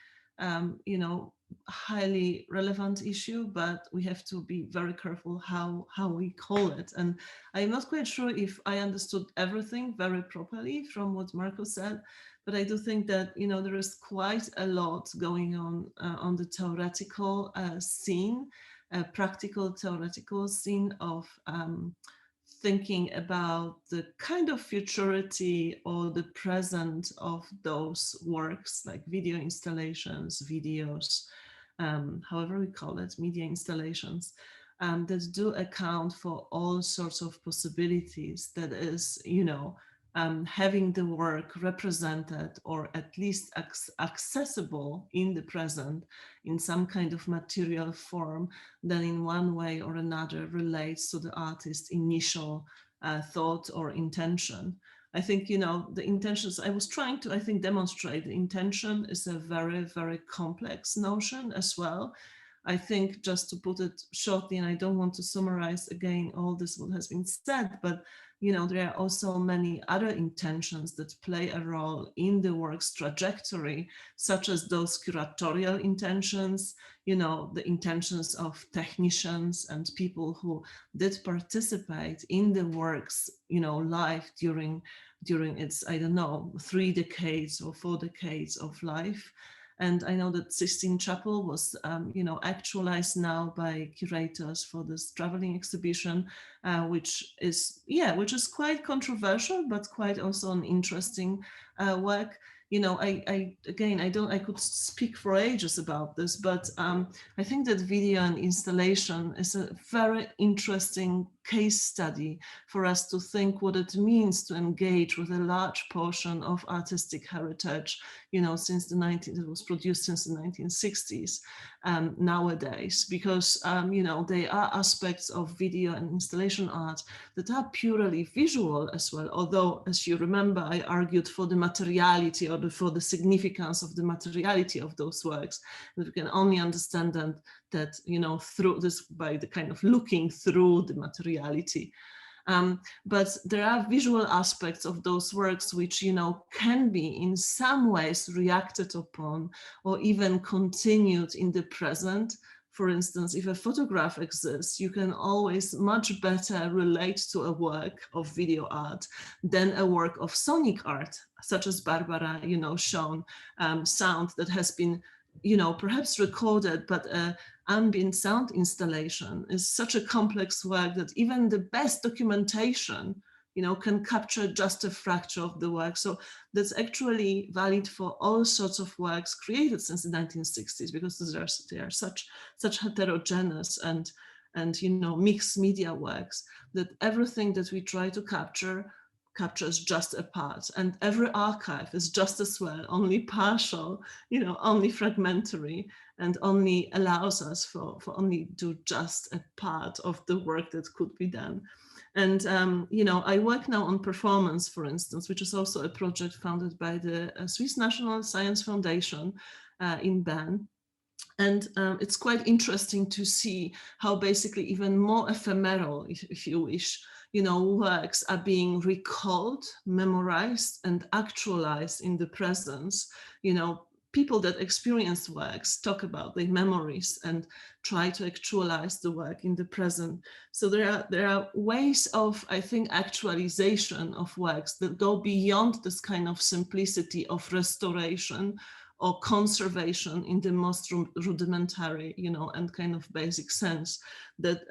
[SPEAKER 6] you know, highly relevant issue, but we have to be very careful how we call it. And I'm not quite sure if I understood everything very properly from what Marco said, but I do think that, you know, there is quite a lot going on the theoretical scene, practical theoretical scene of thinking about the kind of futurity or the present of those works, like video installations, videos, however we call it, media installations, that do account for all sorts of possibilities. That is, you know, having the work represented or at least accessible in the present in some kind of material form that in one way or another relates to the artist's initial thought or intention. I think, you know, the intentions, I was trying to, I think, demonstrate the intention is a very, very complex notion as well. I think, just to put it shortly, and I don't want to summarize again all this what has been said, but you know, there are also many other intentions that play a role in the work's trajectory, such as those curatorial intentions, you know, the intentions of technicians and people who did participate in the work's, you know, life during its, I don't know, 3 decades or 4 decades of life. And I know that Sistine Chapel was, you know, actualized now by curators for this traveling exhibition, which is quite controversial, but quite also an interesting work. You know, I could speak for ages about this, but I think that video and installation is a very interesting case study for us to think what it means to engage with a large portion of artistic heritage, you know, it was produced since the 1960s nowadays, because, you know, there are aspects of video and installation art that are purely visual as well. Although, as you remember, I argued for the materiality or for the significance of the materiality of those works, that we can only understand that, you know, through this, by the kind of looking through the materiality. But there are visual aspects of those works which, you know, can be in some ways reacted upon or even continued in the present. For instance, if a photograph exists, you can always much better relate to a work of video art than a work of sonic art, such as Barbara, you know, shown sound that has been, you know, perhaps recorded, but ambient sound installation is such a complex work that even the best documentation, you know, can capture just a fraction of the work. So that's actually valid for all sorts of works created since the 1960s, because they are such heterogeneous and you know, mixed media works, that everything that we try to captures just a part, and every archive is just as well only partial, you know, only fragmentary, and only allows us for only do just a part of the work that could be done. And, you know, I work now on performance, for instance, which is also a project founded by the Swiss National Science Foundation in Bern. And it's quite interesting to see how basically even more ephemeral, if you wish, you know, works are being recalled, memorized, and actualized in the presence. You know, people that experience works talk about their memories and try to actualize the work in the present. So there are ways of, I think, actualization of works that go beyond this kind of simplicity of restoration or conservation in the most rudimentary, you know, and kind of basic sense, that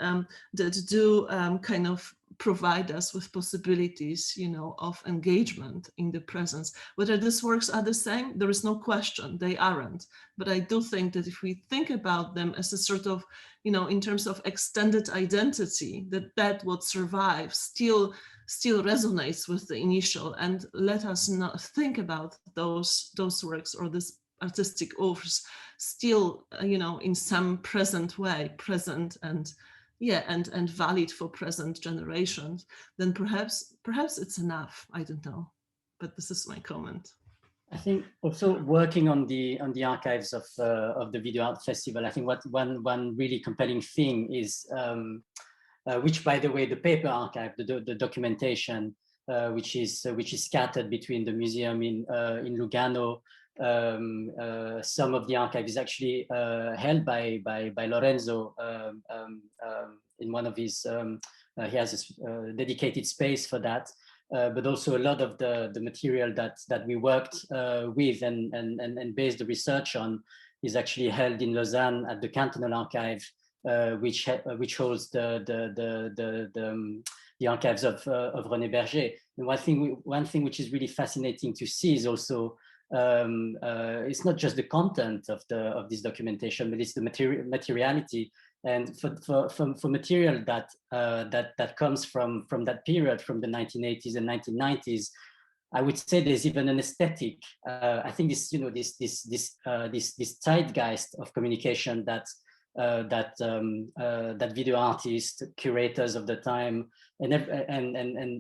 [SPEAKER 6] that do kind of provide us with possibilities, you know, of engagement in the presence. Whether these works are the same, there is no question, they aren't. But I do think that if we think about them as a sort of, you know, in terms of extended identity, that what survives still resonates with the initial, and let us not think about those works or this artistic oeuvres still, you know, in some present way, present and yeah, and valid for present generations, then perhaps it's enough. I don't know, but this is my comment.
[SPEAKER 3] I think also working on the archives of the Video Art Festival, I think one really compelling thing is, which by the way, the paper archive, the documentation, which is scattered between the museum in Lugano. Some of the archive is actually held by Lorenzo in one of his, he has a dedicated space for that, but also a lot of the material that we worked with and based the research on is actually held in Lausanne at the Cantonal Archive, which holds the archives of René Berger. And one thing which is really fascinating to see is also it's not just the content of this documentation, but it's the materiality. And for material that comes from that period, from the 1980s and 1990s, I would say there's even an aesthetic. I think this, you know, this zeitgeist of communication that video artists, curators of the time, and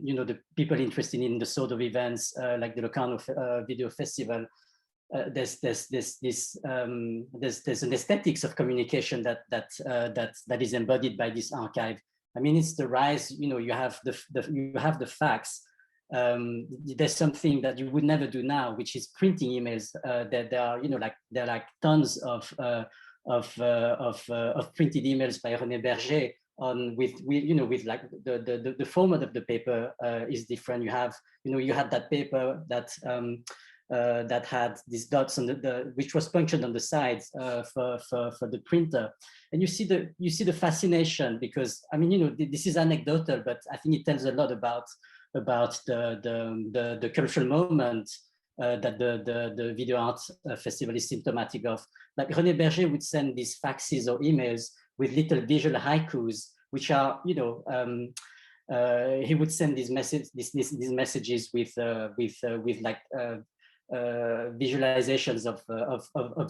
[SPEAKER 3] you know, the people interested in the sort of events like the Locarno Video Festival, there's an aesthetics of communication that is embodied by this archive. I mean, it's the rise. You know, you have the facts. There's something that you would never do now, which is printing emails. That there are, you know, there are like tons of printed emails by René Berger with you know, with like the format of the paper is different. You have, you know, you had that paper that that had these dots on which was punctured on the sides for the printer, and you see the fascination, because I mean, you know, this is anecdotal, but I think it tells a lot about the cultural moment that the Video Art Festival is symptomatic of. Like René Berger would send these faxes or emails with little visual haikus, which are, you know, he would send these messages with like visualizations of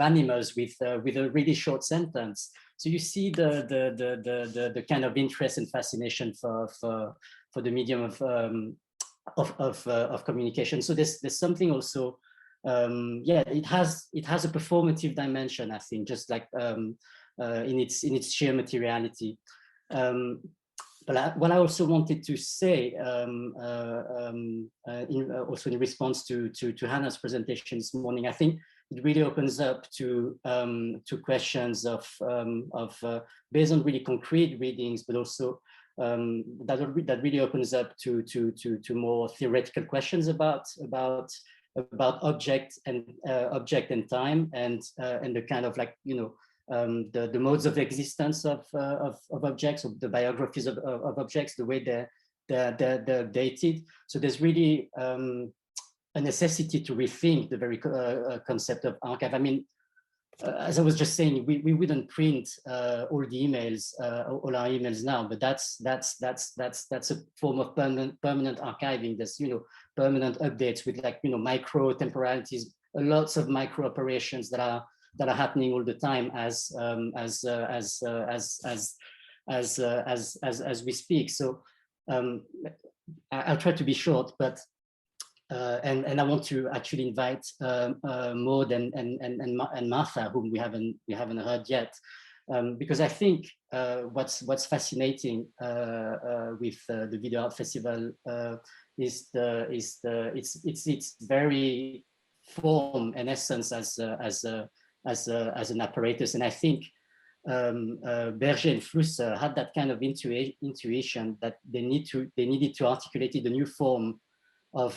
[SPEAKER 3] animals with a really short sentence. So you see the kind of interest and fascination for the medium of communication. So there's something also, yeah, it has a performative dimension, I think, just like in its sheer materiality. But what I also wanted to say, also in response to Hannah's presentation this morning, I think it really opens up to questions of based on really concrete readings, but also that really opens up to more theoretical questions about object and time, and the kind of, like, you know, the modes of existence of objects, or the biographies of objects, the way they're dated. So there's really a necessity to rethink the very concept of archive. I mean, as I was just saying, we wouldn't print all the emails, all our emails now, but that's a form of permanent archiving. There's permanent updates with micro temporalities, lots of micro operations that are happening all the time as we speak. So I'll try to be short, but. And I want to actually invite Maud and Martha, whom we haven't heard yet, because I think what's fascinating with the Video Art Festival is its very form and essence as an apparatus. And I think Berger and Flusser had that kind of intuition that they needed to articulate the new form of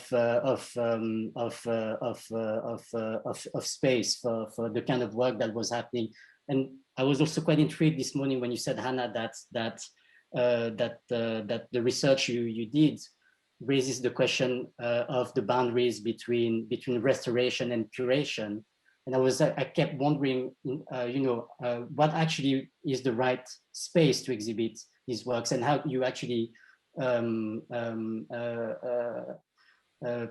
[SPEAKER 3] space for the kind of work that was happening. And I was also quite intrigued this morning when you said, Hannah, that the research you did raises the question of the boundaries between restoration and curation. And I kept wondering, what actually is the right space to exhibit these works, and how you actually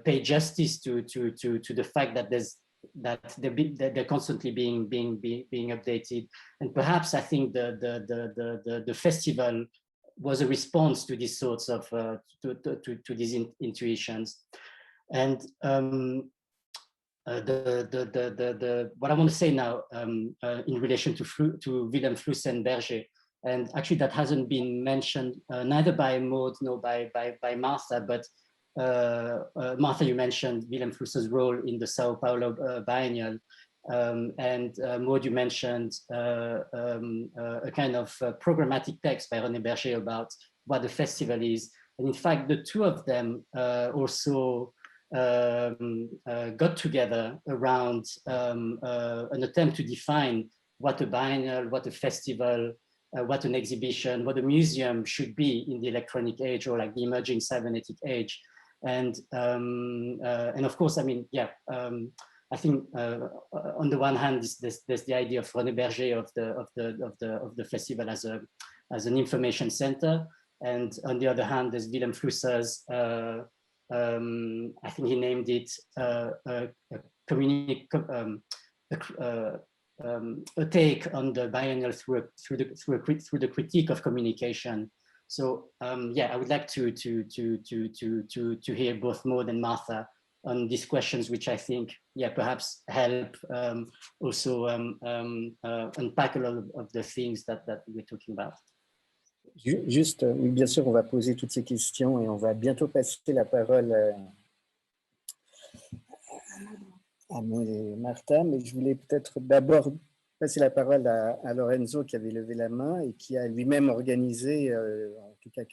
[SPEAKER 3] pay justice to the fact that they're constantly being updated. And perhaps I think the festival was a response to these sorts of to these intuitions. And what I want to say now in relation to Willem Flusser and Berger, and actually that hasn't been mentioned neither by Maud nor by Martha, but Martha, you mentioned Willem Flusser's role in the Sao Paulo Biennial, and Maud, you mentioned a kind of programmatic text by René Berger about what the festival is. And in fact, the two of them also got together around an attempt to define what a biennial, what a festival, what an exhibition, what a museum should be in the electronic age, or like the emerging cybernetic age. And of course, I mean, yeah, I think on the one hand, there's the idea of René Berger of the festival as an information center, and on the other hand, there's Willem Flusser's. I think he named it a take on the biennial through the critique of communication. So yeah, I would like to hear both Maud and Martha on these questions, which I think, yeah, perhaps help also unpack a lot of the things that we're talking about.
[SPEAKER 1] Juste, oui, bien sûr, on va poser toutes ces questions et on va bientôt passer la parole à Maud et Martha, mais je voulais peut-être d'abord passer la parole à Lorenzo, qui avait levé la main et qui a lui-même organisé, en tout cas,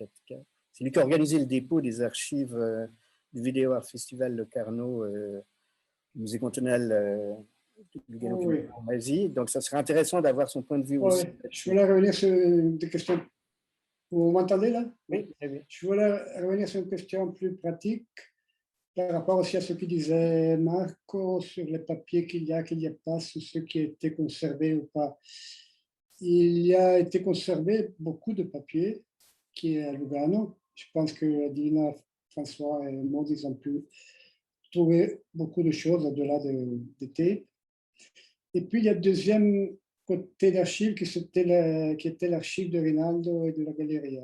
[SPEAKER 1] c'est lui qui a organisé le dépôt des archives du Video Art Festival Locarno, Musée cantonal de Lugano-Asie. Donc, ça serait intéressant d'avoir son point de vue aussi.
[SPEAKER 4] Je voulais revenir sur des questions. Vous m'entendez là?
[SPEAKER 1] Oui, très bien.
[SPEAKER 4] Je voulais revenir sur une question plus pratique par rapport aussi à ce que disait Marco sur les papiers qu'il y a pas, sur ce qui a été conservé ou pas. Il y a été conservé beaucoup de papiers qui est à Lugano. Je pense que Dina, François et Maud, ils ont pu trouver beaucoup de choses au-delà des tapes. Et puis, il y a le deuxième côté d'archives qui était l'archive de Rinaldo et de la Galleria,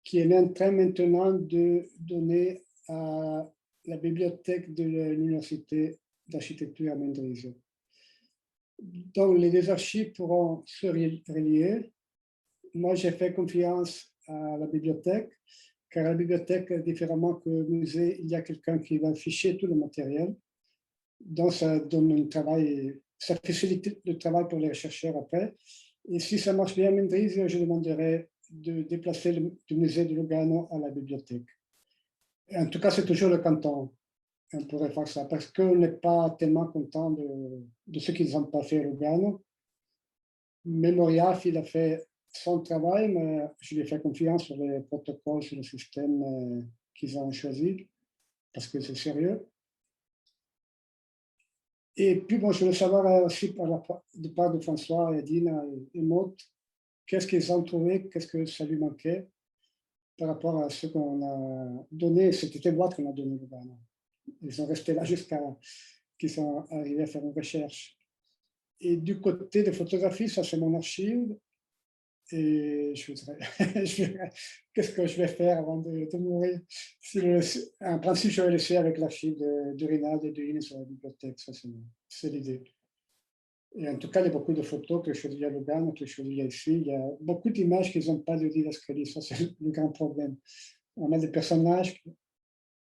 [SPEAKER 4] qui est en train maintenant de donner à la bibliothèque de l'Université d'architecture à Mendrisio. Donc, les deux archives pourront se relier. Moi, j'ai fait confiance à la bibliothèque, car à la bibliothèque, différemment que le musée, il y a quelqu'un qui va afficher tout le matériel. Donc, ça donne un travail, ça facilite le travail pour les chercheurs après. Et si ça marche bien à Mendrisio, je demanderai de déplacer le musée de Lugano à la bibliothèque. Et en tout cas, c'est toujours le canton. On pourrait faire ça, parce qu'on n'est pas tellement content de ce qu'ils n'ont pas fait à Lugano. Memoriaf, il a fait son travail, mais je lui ai fait confiance sur les protocoles, sur le système qu'ils ont choisi, parce que c'est sérieux. Et puis, bon, je voulais savoir aussi de part de François, Edina et Maud, qu'est-ce qu'ils ont trouvé, qu'est-ce que ça lui manquait par rapport à ce qu'on a donné, cette boîte qu'on a donnée. Ils sont restés là jusqu'à qu'ils sont arrivés à faire une recherche. Et du côté de photographie, ça c'est mon archive. Et je voudrais qu'est-ce que je vais faire avant de mourir? En principe, je vais laisser avec l'archive de Rinaldo et de Ines sur la bibliothèque. Ça, c'est l'idée. Et en tout cas, il y a beaucoup de photos que je faisais à Lugano, que je faisais ici. Il y a beaucoup d'images qui n'ont pas de Didascalie. Ça, c'est le grand problème. On a des personnages,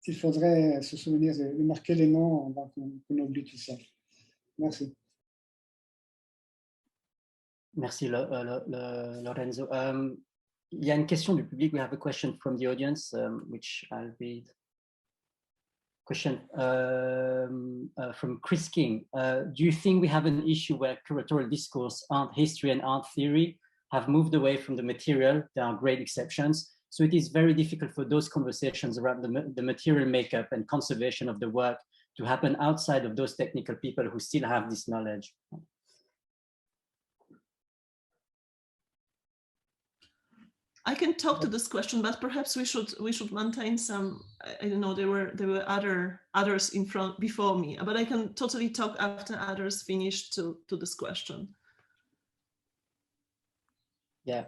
[SPEAKER 4] il faudrait se souvenir de marquer les noms avant qu'on oublie tout ça. Merci.
[SPEAKER 3] Merci Lorenzo. Il y a une question du public. We have a question from the audience, which I'll read. Question from Chris King. Do you think we have an issue where curatorial discourse, art history and art theory have moved away from the material? There are great exceptions. So it is very difficult for those conversations around the material makeup and conservation of the work to happen outside of those technical people who still have this knowledge.
[SPEAKER 6] I can talk to this question, but perhaps we should maintain some. I don't know. There were others in front before me, but I can totally talk after others finish to this question.
[SPEAKER 3] Yeah.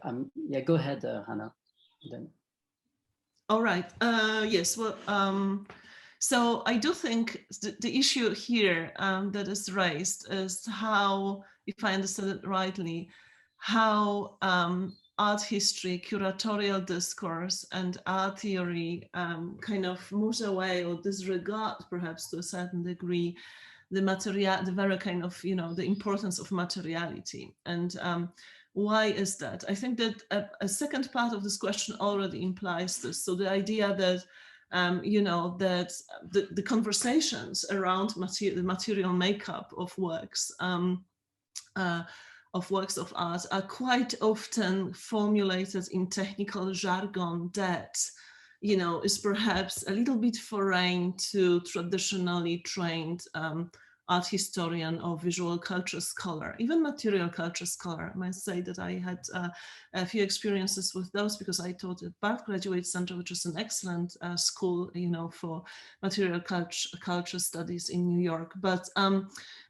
[SPEAKER 3] Yeah. Go ahead, Hannah. Then.
[SPEAKER 6] All right. Yes. Well. So I do think the issue here that is raised is how, if I understand it rightly, how art history, curatorial discourse, and art theory kind of moves away or disregard, perhaps to a certain degree, the very kind of, the importance of materiality. And why is that? I think that a second part of this question already implies this. So the idea that, that the conversations around the material makeup of works of art are quite often formulated in technical jargon that, is perhaps a little bit foreign to traditionally trained art historian or visual culture scholar, even material culture scholar. I must say that I had a few experiences with those because I taught at Barth Graduate Center, which is an excellent school, for material culture studies in New York. But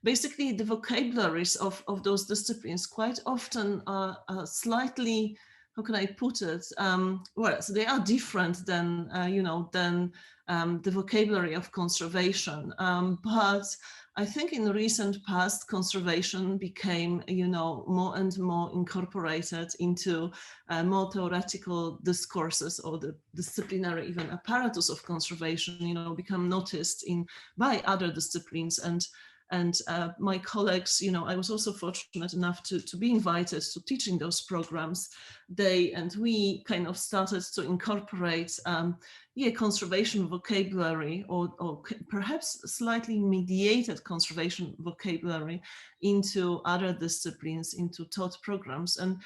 [SPEAKER 6] basically the vocabularies of those disciplines quite often are slightly, how can I put it? Well, so they are different than, the vocabulary of conservation. But I think in the recent past, conservation became, more and more incorporated into more theoretical discourses, or the disciplinary even apparatus of conservation, become noticed by other disciplines. And my colleagues, I was also fortunate enough to be invited to teaching those programs. They and we kind of started to incorporate conservation vocabulary or perhaps slightly mediated conservation vocabulary into other disciplines, into taught programs. And,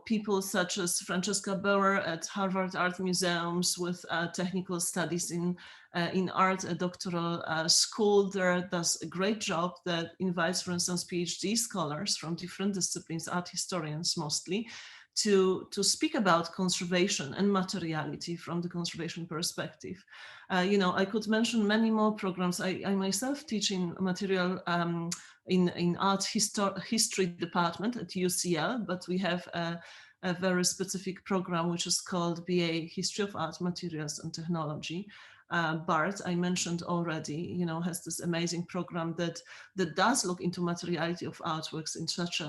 [SPEAKER 6] people such as Francesca Bauer at Harvard Art Museums with technical studies in art, a doctoral school there does a great job that invites, for instance, PhD scholars from different disciplines, art historians mostly, to speak about conservation and materiality from the conservation perspective. I could mention many more programs. I myself teach in material in art history department at UCL, but we have a very specific program which is called BA History of Art, Materials and Technology. Barth, I mentioned already, has this amazing program that does look into materiality of artworks in such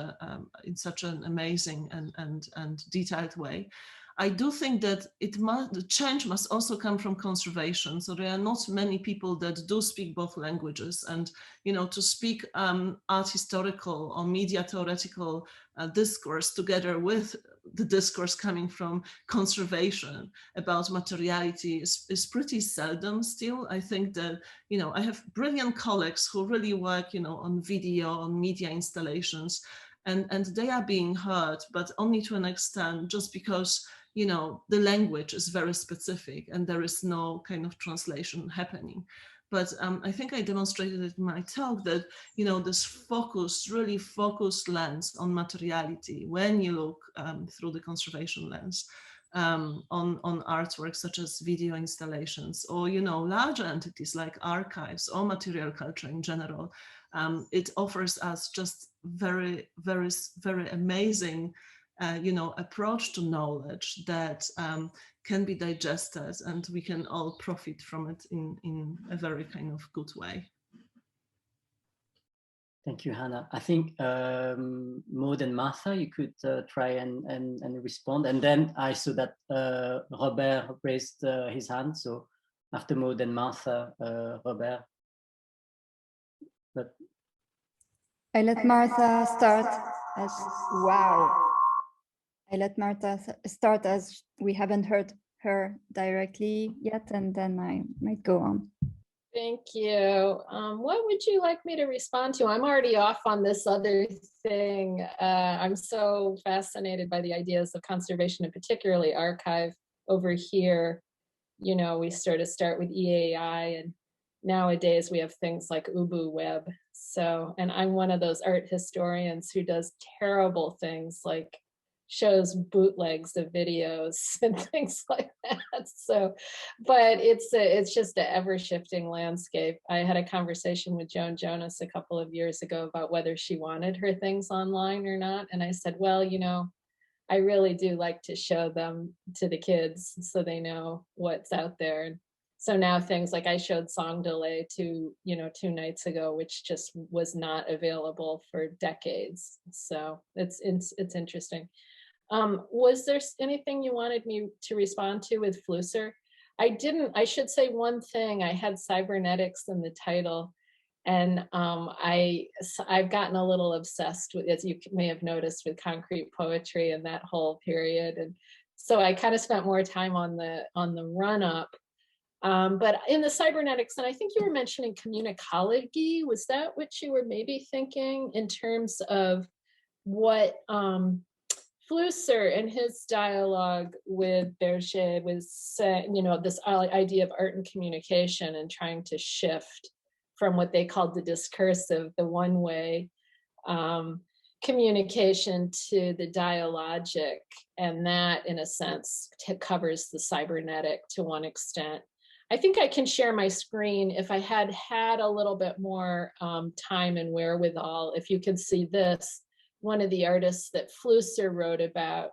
[SPEAKER 6] an amazing and detailed way. I do think that the change must also come from conservation. So there are not many people that do speak both languages, and to speak art historical or media theoretical discourse together with the discourse coming from conservation about materiality is pretty seldom still. I think that, I have brilliant colleagues who really work, on video, on media installations, and they are being heard, but only to an extent, just because, you know, the language is very specific and there is no kind of translation happening. But I think I demonstrated it in my talk that, you know, this focused, really focused lens on materiality, when you look through the conservation lens on artworks such as video installations, or, you know, larger entities like archives or material culture in general, it offers us just very, very, very amazing you know, approach to knowledge that can be digested, and we can all profit from it in a very kind of good way.
[SPEAKER 3] Thank you, Hannah. I think Maud and Martha, you could try and respond. And then I saw that Robert raised his hand. So after Maud and Martha, Robert. But
[SPEAKER 7] I let Martha start as wow. I let Martha start as we haven't heard her directly yet, and then I might go on.
[SPEAKER 8] Thank you. What would you like me to respond to? I'm already off on this other thing. I'm so fascinated by the ideas of conservation, and particularly archive over here. You know, we start with EAI, and nowadays we have things like UbuWeb. So, and I'm one of those art historians who does terrible things like shows bootlegs of videos and things like that. So, but it's just an ever-shifting landscape. I had a conversation with Joan Jonas a couple of years ago about whether she wanted her things online or not. And I said, well, you know, I really do like to show them to the kids so they know what's out there. And so now things like I showed Song Delay 2 nights ago, which just was not available for decades. So it's interesting. Was there anything you wanted me to respond to with Flusser? I should say one thing. I had cybernetics in the title, and I've gotten a little obsessed with, as you may have noticed, with concrete poetry and that whole period. And so I kind of spent more time on the run up. But in the cybernetics, and I think you were mentioning communicology, was that what you were maybe thinking in terms of what Flusser in his dialogue with Berger was saying, you know, this idea of art and communication and trying to shift from what they called the discursive, the one-way communication, to the dialogic, and that in a sense covers the cybernetic to one extent. I think I can share my screen if I had a little bit more time and wherewithal. If you could see this, one of the artists that Flusser wrote about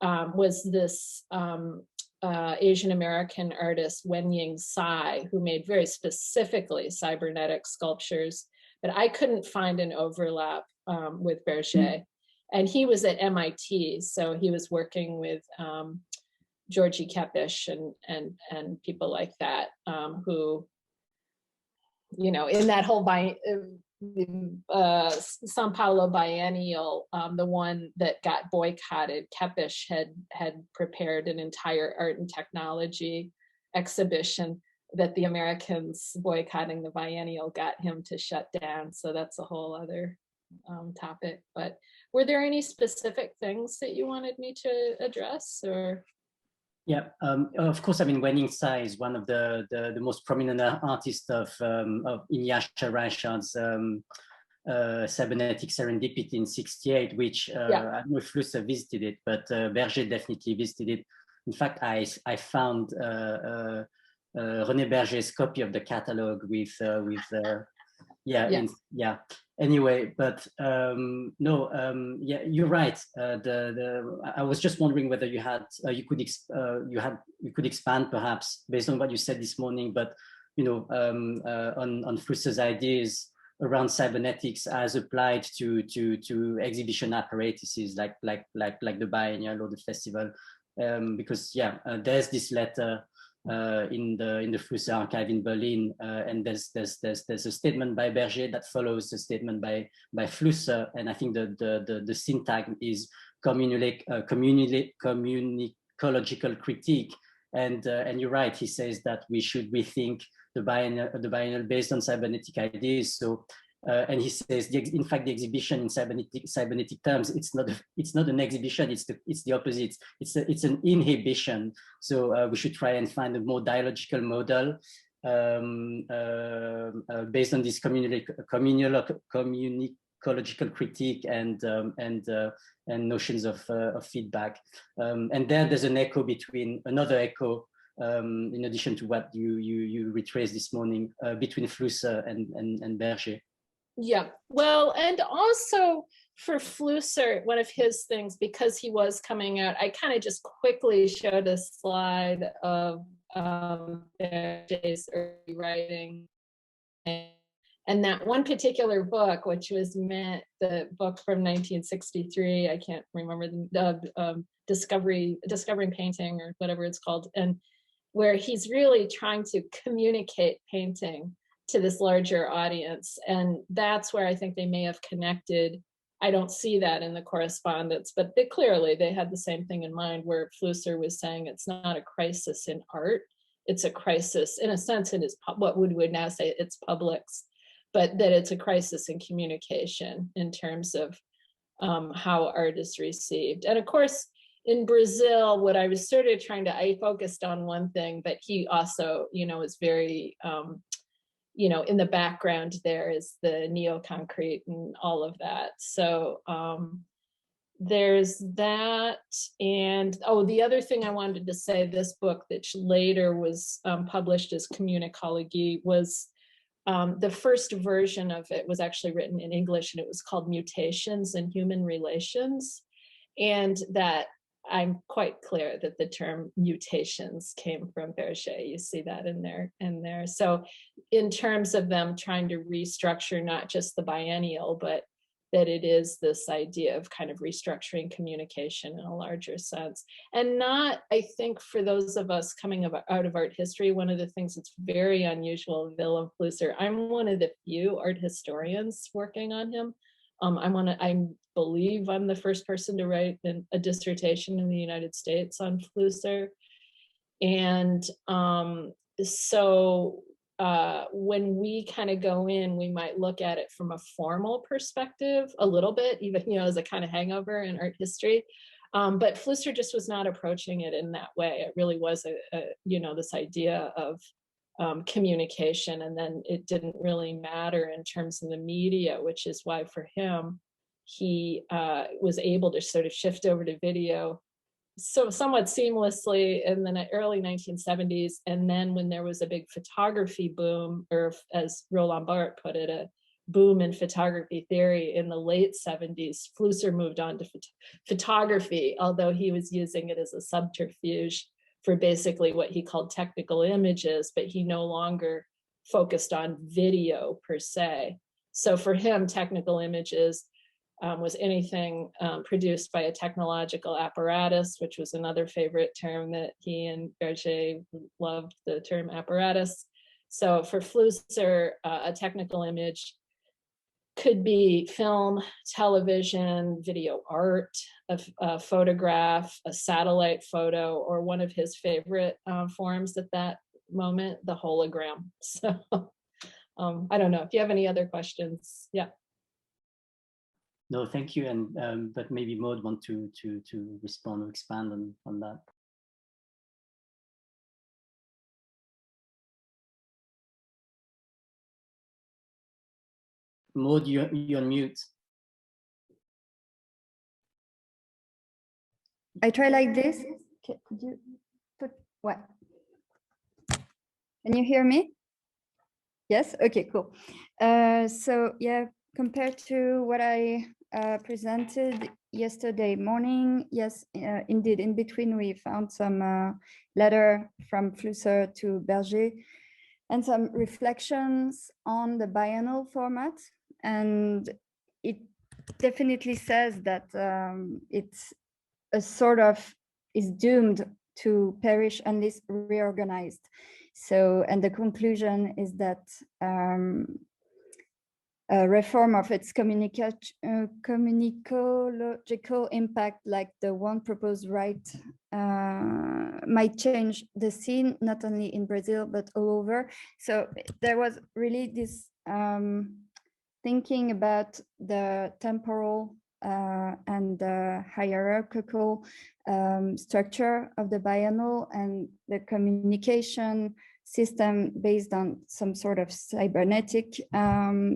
[SPEAKER 8] was this Asian American artist, Wenying Tsai, who made very specifically cybernetic sculptures, but I couldn't find an overlap with Berger. And he was at MIT, so he was working with Georgi Kepish and people like that, who, you know, in that whole Sao Paulo biennial, the one that got boycotted, Kepish had prepared an entire art and technology exhibition that the Americans boycotting the biennial got him to shut down. So that's a whole other topic. But were there any specific things that you wanted me to address, or?
[SPEAKER 3] Yeah, of course. I mean, Wenying Tsai is one of the most prominent artists of Inuyasha Rashad's cybernetic serendipity in '68, which I don't know if Flusser visited it, but Berger definitely visited it. In fact, I found René Berger's copy of the catalog with Anyway, but yeah, you're right. I was just wondering whether you had you could expand perhaps based on what you said this morning, but you know, on Flusser's ideas around cybernetics as applied to exhibition apparatuses like the biennial or the festival, because there's this letter in the Flusser archive in Berlin, and there's a statement by Berger that follows the statement by Flusser, and I think the syntax is communicological critique, and you're right. He says that we should rethink the biennial based on cybernetic ideas. So And he says, in fact, the exhibition in cybernetic terms, it's not an exhibition. It's the opposite. It's an inhibition. So we should try and find a more dialogical model based on this communicological critique and notions of feedback. And there's an echo between another echo. In addition to what you retraced this morning, between Flusser and Berger.
[SPEAKER 8] Yeah, well, and also for Flusser, one of his things, because he was coming out, I kind of just quickly showed a slide of Berger's early writing. And that one particular book, which was the book from 1963, I can't remember the Discovering Painting or whatever it's called, and where he's really trying to communicate painting to this larger audience. And that's where I think they may have connected. I don't see that in the correspondence, but clearly they had the same thing in mind, where Flusser was saying it's not a crisis in art, it's a crisis, in a sense, it is what we would now say it's publics, but that it's a crisis in communication in terms of how art is received. And of course, in Brazil, what I was sort of I focused on one thing, but he also, is very, in the background there is the neo-concrete and all of that. So there's that. And, the other thing I wanted to say, this book that later was published as Communicologie was, the first version of it was actually written in English, and it was called Mutations in Human Relations. And that I'm quite clear that the term mutations came from Berger. You see that in there. So in terms of them trying to restructure not just the biennial, but that it is this idea of kind of restructuring communication in a larger sense. And not, I think, for those of us coming out of art history, one of the things that's very unusual of Willem Flusser, I'm one of the few art historians working on him. I believe I'm the first person to write a dissertation in the United States on Flusser. And so when we kind of go in, we might look at it from a formal perspective a little bit, even, as a kind of hangover in art history. But Flusser just was not approaching it in that way. It really was this idea of communication, and then it didn't really matter in terms of the media, which is why for him, he was able to sort of shift over to video so somewhat seamlessly in the early 1970s. And then when there was a big photography boom, or as Roland Barthes put it, a boom in photography theory in the late 70s, Flusser moved on to photography, although he was using it as a subterfuge for basically what he called technical images, but he no longer focused on video per se. So for him, technical images was anything produced by a technological apparatus, which was another favorite term that he and Berger loved, the term apparatus. So for Flusser, a technical image could be film, television, video art, a photograph, a satellite photo, or one of his favorite forms at that moment, the hologram. So I don't know if you have any other questions. Yeah.
[SPEAKER 3] No, thank you. And but maybe Maud want to respond or expand on that. Maud, you're on mute.
[SPEAKER 7] I try like this. Could you put what? Can you hear me? Yes. Okay. Cool. So yeah, compared to what I presented yesterday morning, yes, indeed, in between we found some letter from Flusser to Berger and some reflections on the biennial format. And it definitely says that it's a sort of is doomed to perish unless reorganized. So, and the conclusion is that a reform of its communicological impact, like the one proposed might change the scene, not only in Brazil, but all over. So there was really this thinking about the temporal and the hierarchical structure of the biennial and the communication system based on some sort of cybernetic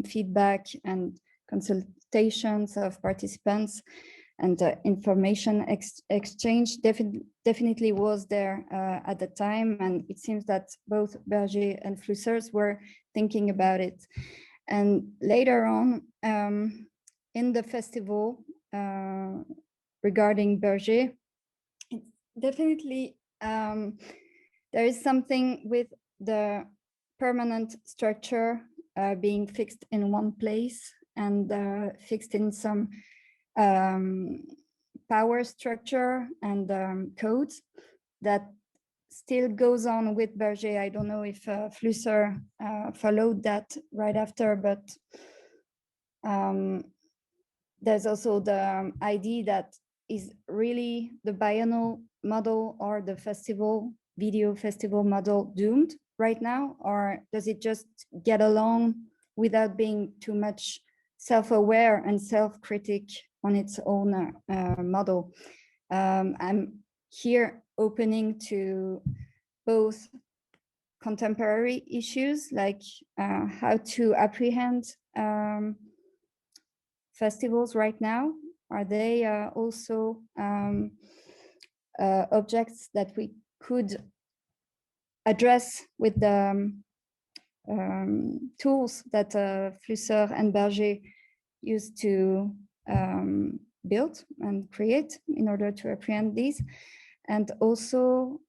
[SPEAKER 7] feedback and consultations of participants, and information exchange definitely was there at the time, and it seems that both Berger and Flussers were thinking about it. And later on in the festival regarding Berger, it's definitely there is something with the permanent structure being fixed in one place and fixed in some power structure and codes that still goes on with Berger. I don't know if Flusser followed that right after, but there's also the idea that is really the biennial model or the festival, video festival model doomed right now, or does it just get along without being too much self-aware and self-critic on its own model? I'm here opening to both contemporary issues like how to apprehend festivals right now. Are they also objects that we could address with the tools that Flusser and Berger used to build and create in order to apprehend these? And also,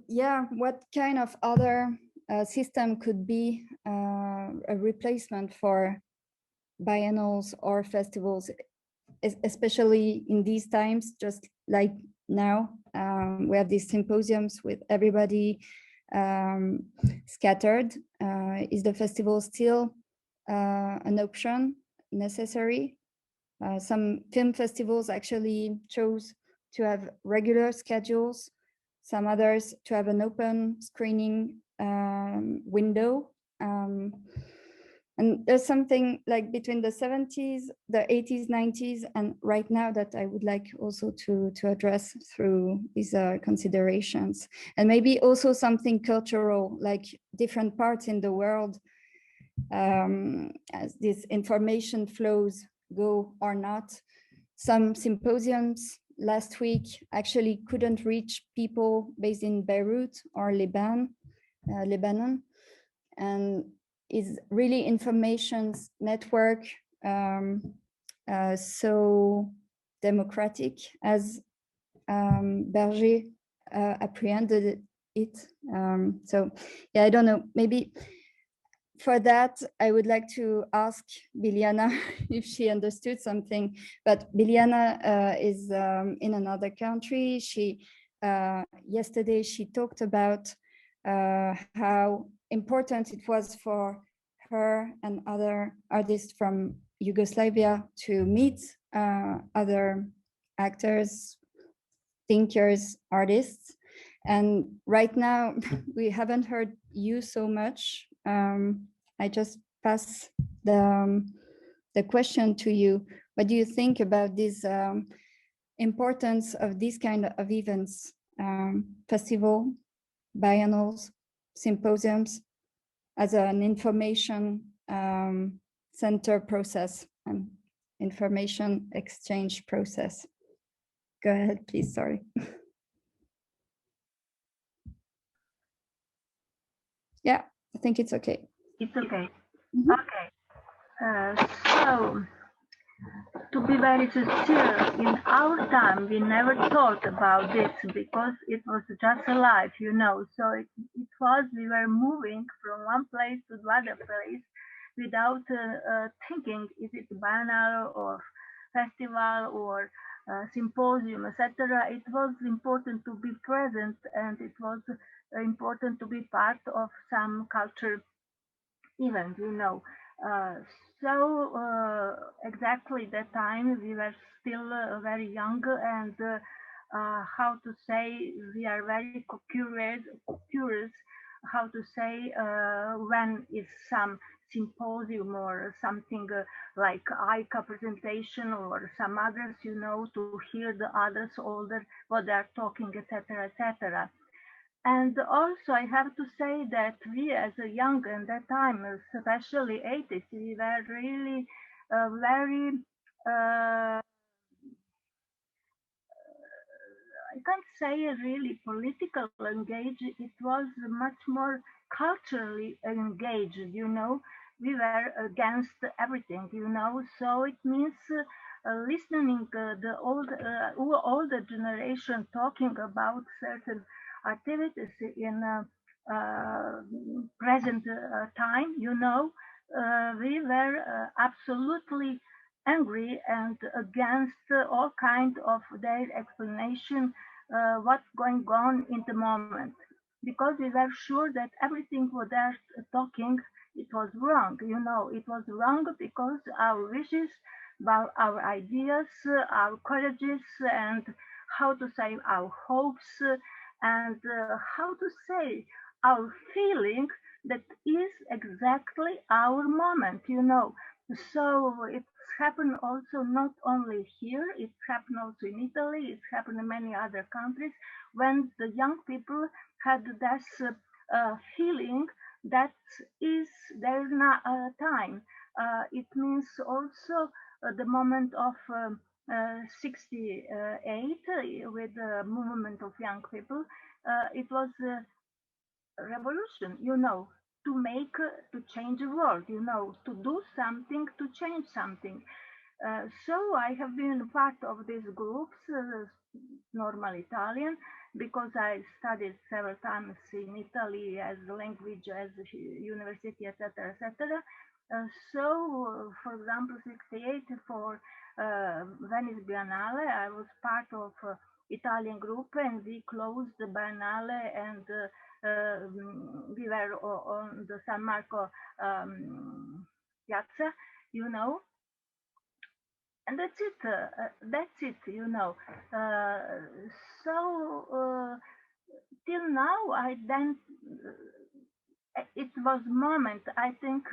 [SPEAKER 7] yeah, what kind of other system could be a replacement for biennials or festivals, especially in these times, just like now? We have these symposiums with everybody scattered. Is the festival still an option necessary? Some film festivals actually chose to have regular schedules, some others to have an open screening window. And there's something like between the 70s, the 80s, 90s, and right now that I would like also to address through these considerations. And maybe also something cultural, like different parts in the world, as these information flows go or not. Some symposiums last week actually couldn't reach people based in Beirut or Lebanon, and is really information's network so democratic as Berger apprehended it. So yeah, I don't know, maybe for that, I would like to ask Biljana if she understood something, but Biljana is in another country. She yesterday she talked about how important it was for her and other artists from Yugoslavia to meet other actors, thinkers, artists. And right now, we haven't heard you so much. I just pass the question to you. What do you think about this importance of these kind of events, festival, biennials, symposiums, as an information center process and information exchange process? Go ahead, please, sorry. Yeah, I think it's okay.
[SPEAKER 9] It's okay.
[SPEAKER 7] Mm-hmm.
[SPEAKER 9] Okay. So, to be very sincere, in our time, we never thought about this because it was just a life, you know. So it was, we were moving from one place to the other place without thinking, is it biennial or festival or symposium, etc. It was important to be present, and it was important to be part of some culture event, you know. So exactly that time we were still very young, and how to say, we are very curious how to say, when is some symposium or something like ICA presentation or some others, you know, to hear the others older, what they're talking, etc., etc. And also I have to say that we as a young at that time, especially 80s, we were really very, I can't say really political engaged, it was much more culturally engaged, you know. We were against everything, you know, so it means listening the older generation talking about certain activities in present time, you know, we were absolutely angry and against all kind of their explanation what's going on in the moment, because we were sure that everything what they're talking, it was wrong, you know. It was wrong because our wishes, about our ideas, our courages, and how to say our hopes, and how to say our feeling, that is exactly our moment, you know. So it's happened also not only here, it's happened also in Italy, it's happened in many other countries, when the young people had this feeling that is their time. It means also the moment of 68 with the movement of young people. It was revolution, you know, to make, to change the world, you know, to do something, to change something. So I have been part of these groups, normal Italian, because I studied several times in Italy as a language, as a university, etc., etc. So, for example, 68 for Venice Biennale, I was part of Italian group, and we closed the Biennale, and we were on the San Marco Piazza, you know, and that's it, you know. So till now, I then it was moment, I think,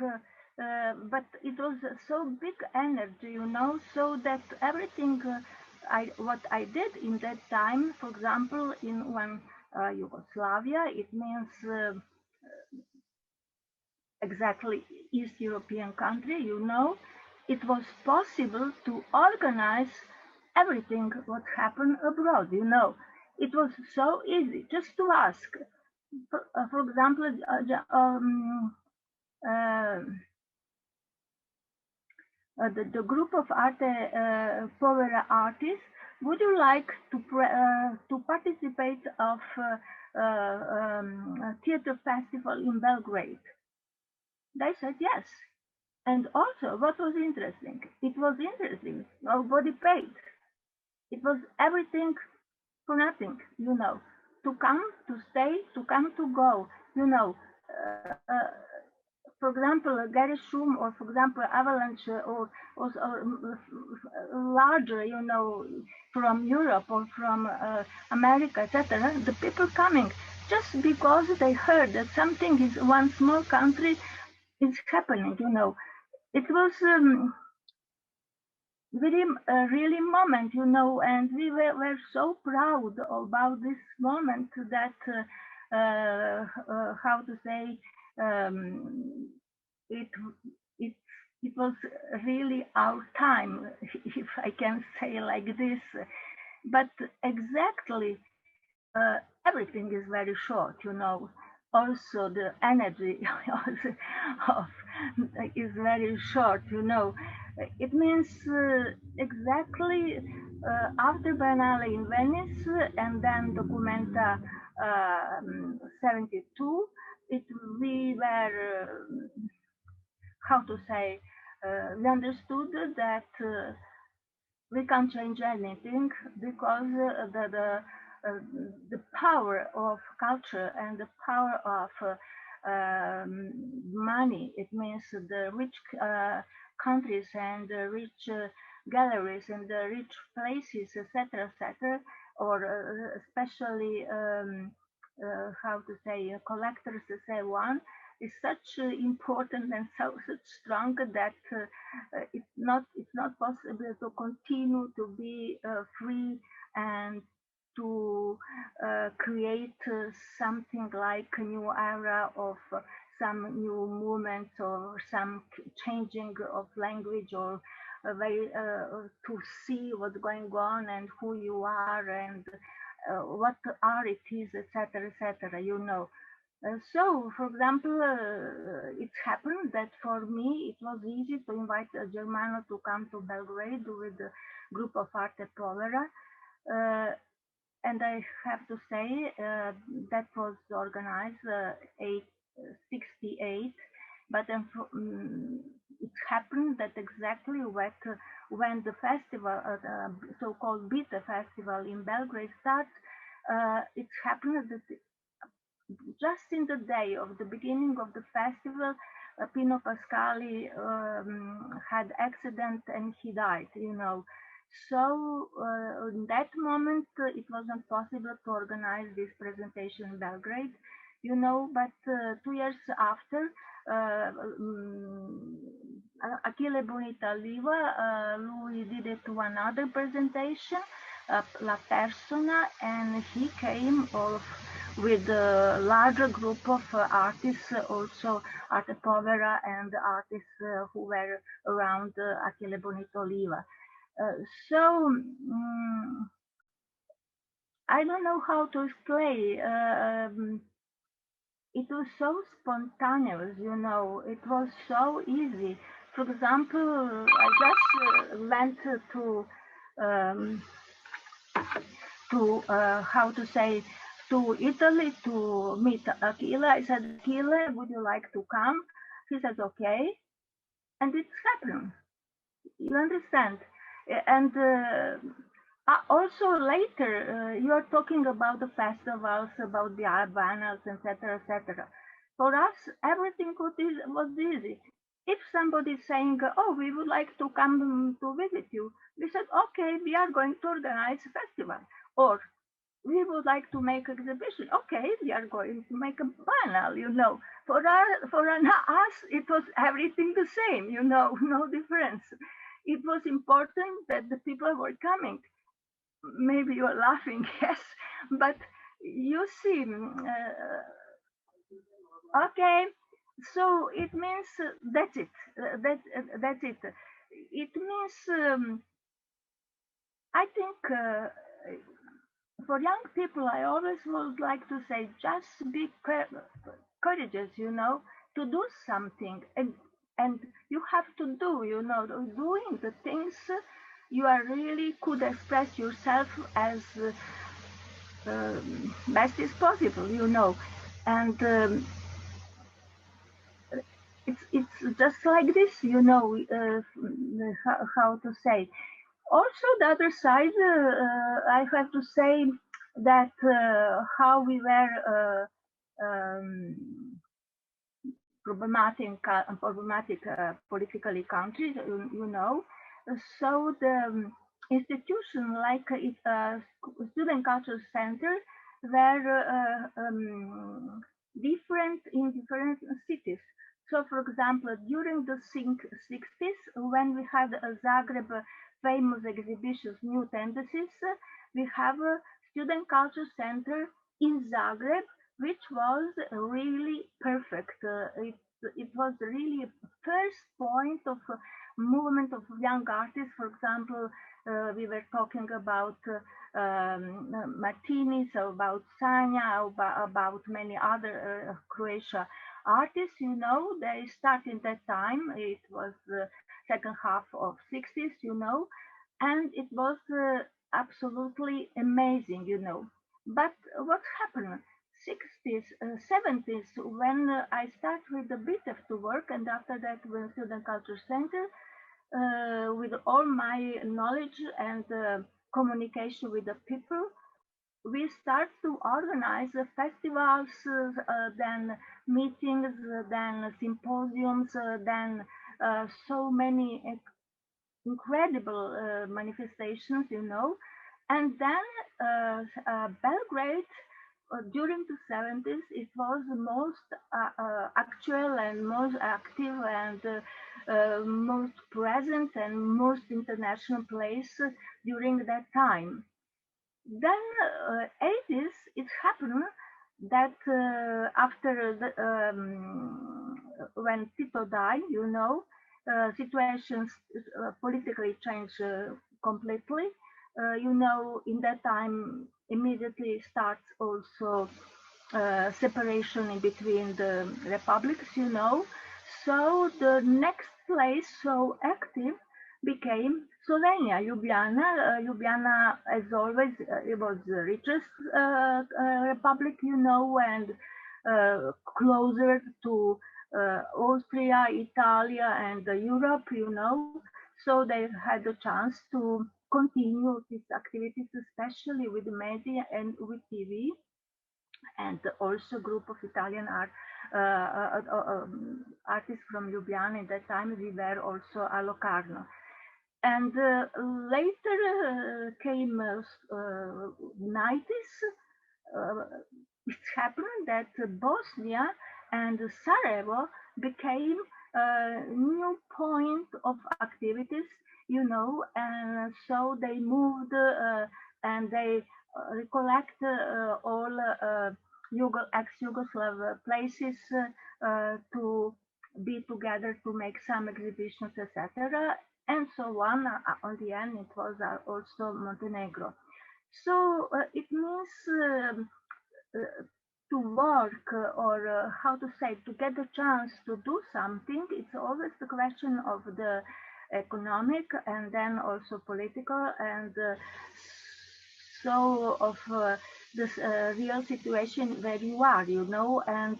[SPEAKER 9] but it was so big energy, you know, so that everything what I did in that time, for example, in one Yugoslavia, it means exactly East European country, you know, it was possible to organize everything what happened abroad, you know. It was so easy just to ask. For example, the group of Arte Povera artists, would you like to participate of a theater festival in Belgrade? They said yes. And also, what was interesting? It was interesting. Nobody paid. It was everything for nothing, you know. To come, to stay, to come, to go, you know. For example, Gary Shum, or for example, Avalanche, or larger, you know, from Europe or from America, etc. The people coming just because they heard that something is one small country is happening, you know. It was very really moment, you know, and we were so proud about this moment that how to say, it was really our time, if I can say like this. But exactly, everything is very short, you know. Also, the energy of is very short, you know. It means exactly after Biennale in Venice, and then Documenta 72, we were, how to say, we understood that we can't change anything, because the power of culture and the power of money, it means the rich countries and the rich galleries and the rich places, etc., etc., or especially how to say, collectors say one, is such important and such strong that it's not possible to continue to be free and to create something like a new era of some new movement or some changing of language or to see what's going on and who you are and what art it is, etc., etc. You know. So, for example, it happened that for me it was easy to invite Germano to come to Belgrade with a group of Arte Povera. And I have to say that was organized 68, but it happened that exactly when the festival, so-called Bite Festival in Belgrade starts, it happened that just in the day of the beginning of the festival, Pino Pascali had accident and he died, you know. So in that moment, it wasn't possible to organize this presentation in Belgrade, you know, but 2 years after, Achille Bonita-Oliva, lui did it to another presentation, La Persona, and he came with a larger group of artists, also Arte Povera and artists who were around Achille Bonita-Oliva. So I don't know how to explain. It was so spontaneous, you know. It was so easy. For example, I just went how to say, to Italy to meet Achille. I said, Achille, would you like to come? He said, okay. And it's happened. You understand? And also later, you are talking about the festivals, about the biennales, etc., etc. For us, everything was easy. If somebody is saying, oh, we would like to come to visit you, we said, okay, we are going to organize a festival. Or we would like to make exhibition. Okay, we are going to make a biennale, you know. For us, it was everything the same, you know, no difference. It was important that the people were coming. Maybe you're laughing, yes, but you see, okay, so it means that's it. That's it. It means, I think, for young people, I always would like to say, just be courageous, you know, to do something, and you have to do, you know, doing the things you are really could express yourself as best as possible, you know, and it's just like this, you know, how to say. Also, the other side, I have to say that how we were problematic politically countries, you know. So the institution like Student Culture Center were different in different cities. So, for example, during the 60s, when we had a Zagreb famous exhibitions, New Tendencies, we have a Student Culture Center in Zagreb, which was really perfect. It was really a first point of movement of young artists. For example, we were talking about Martinis, about Sanja, about many other Croatia artists, you know. They started that time. It was the second half of 60s, you know, and it was absolutely amazing, you know. But what happened? 60s, 70s, when I started with the BITEF to work, and after that with Student Culture Center, with all my knowledge and communication with the people, we start to organize festivals, then meetings, then symposiums, then so many incredible manifestations, you know. And then Belgrade during the 70s, it was the most actual and most active and most present and most international place during that time. Then 80s, it happened that after when Tito died, you know, situations politically changed completely. You know, in that time, immediately starts also separation in between the republics, you know. So the next place so active became Slovenia, Ljubljana. Ljubljana, as always, it was the richest republic, you know, and closer to Austria, Italia, and Europe, you know. So they had the chance to continue these activities, especially with media and with TV. And also group of Italian artists from Ljubljana at that time, we were also a Locarno. And later came 90s. It happened that Bosnia and Sarajevo became a new point of activities, you know, and so they moved and they recollect all ex-Yugoslav places to be together to make some exhibitions, etc. And so on. On the end, it was also Montenegro. So it means to work or how to say, to get the chance to do something. It's always the question of the economic and then also political and so of this real situation where you are, you know, and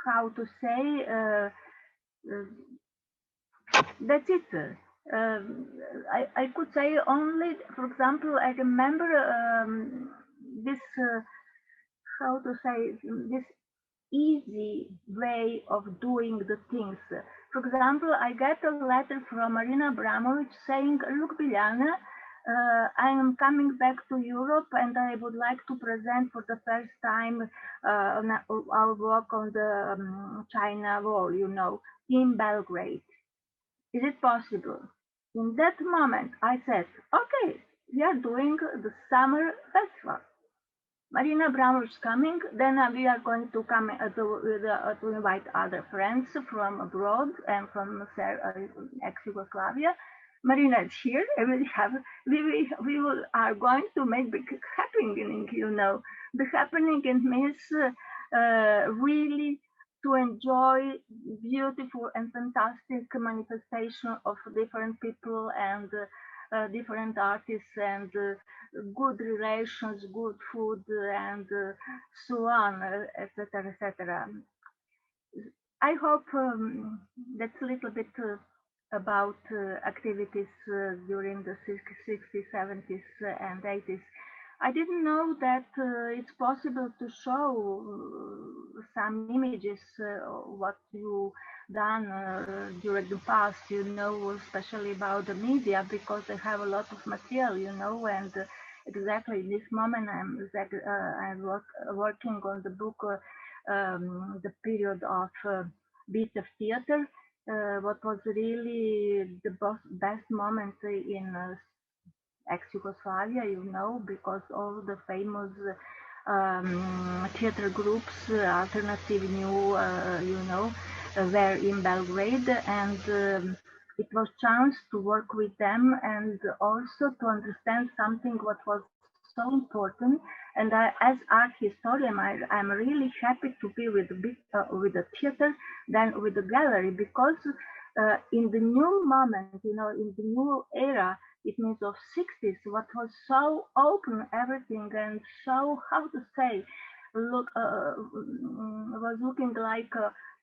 [SPEAKER 9] how to say, that's it. I could say only, for example, I remember this, how to say, this easy way of doing the things. For example, I get a letter from Marina Abramovic saying, look, Biljana, I am coming back to Europe and I would like to present for the first time our work on the China Wall, you know, in Belgrade. Is it possible? In that moment, I said, okay, we are doing the summer festival. Marina Abramovic is coming, then we are going to come to invite other friends from abroad and from ex-Yugoslavia. Marina is here, and we are going to make big happening, you know. The happening means really to enjoy beautiful and fantastic manifestation of different people and different artists and good relations, good food, and so on, etc., etc. I hope that's a little bit about activities during the 60s, 70s, and 80s. I didn't know that it's possible to show some images what you done during the past, you know, especially about the media, because they have a lot of material, you know, and exactly this moment I'm working on the book, the period of Beat of Theater, what was really the best moment in ex-Yugoslavia, you know, because all the famous theater groups, alternative, new, you know, were in Belgrade, and it was chance to work with them and also to understand something what was so important. And as art historian, I'm really happy to be with the theater than with the gallery, because in the new moment, you know, in the new era, it means of 60s, what was so open, everything, and so, how to say, was looking like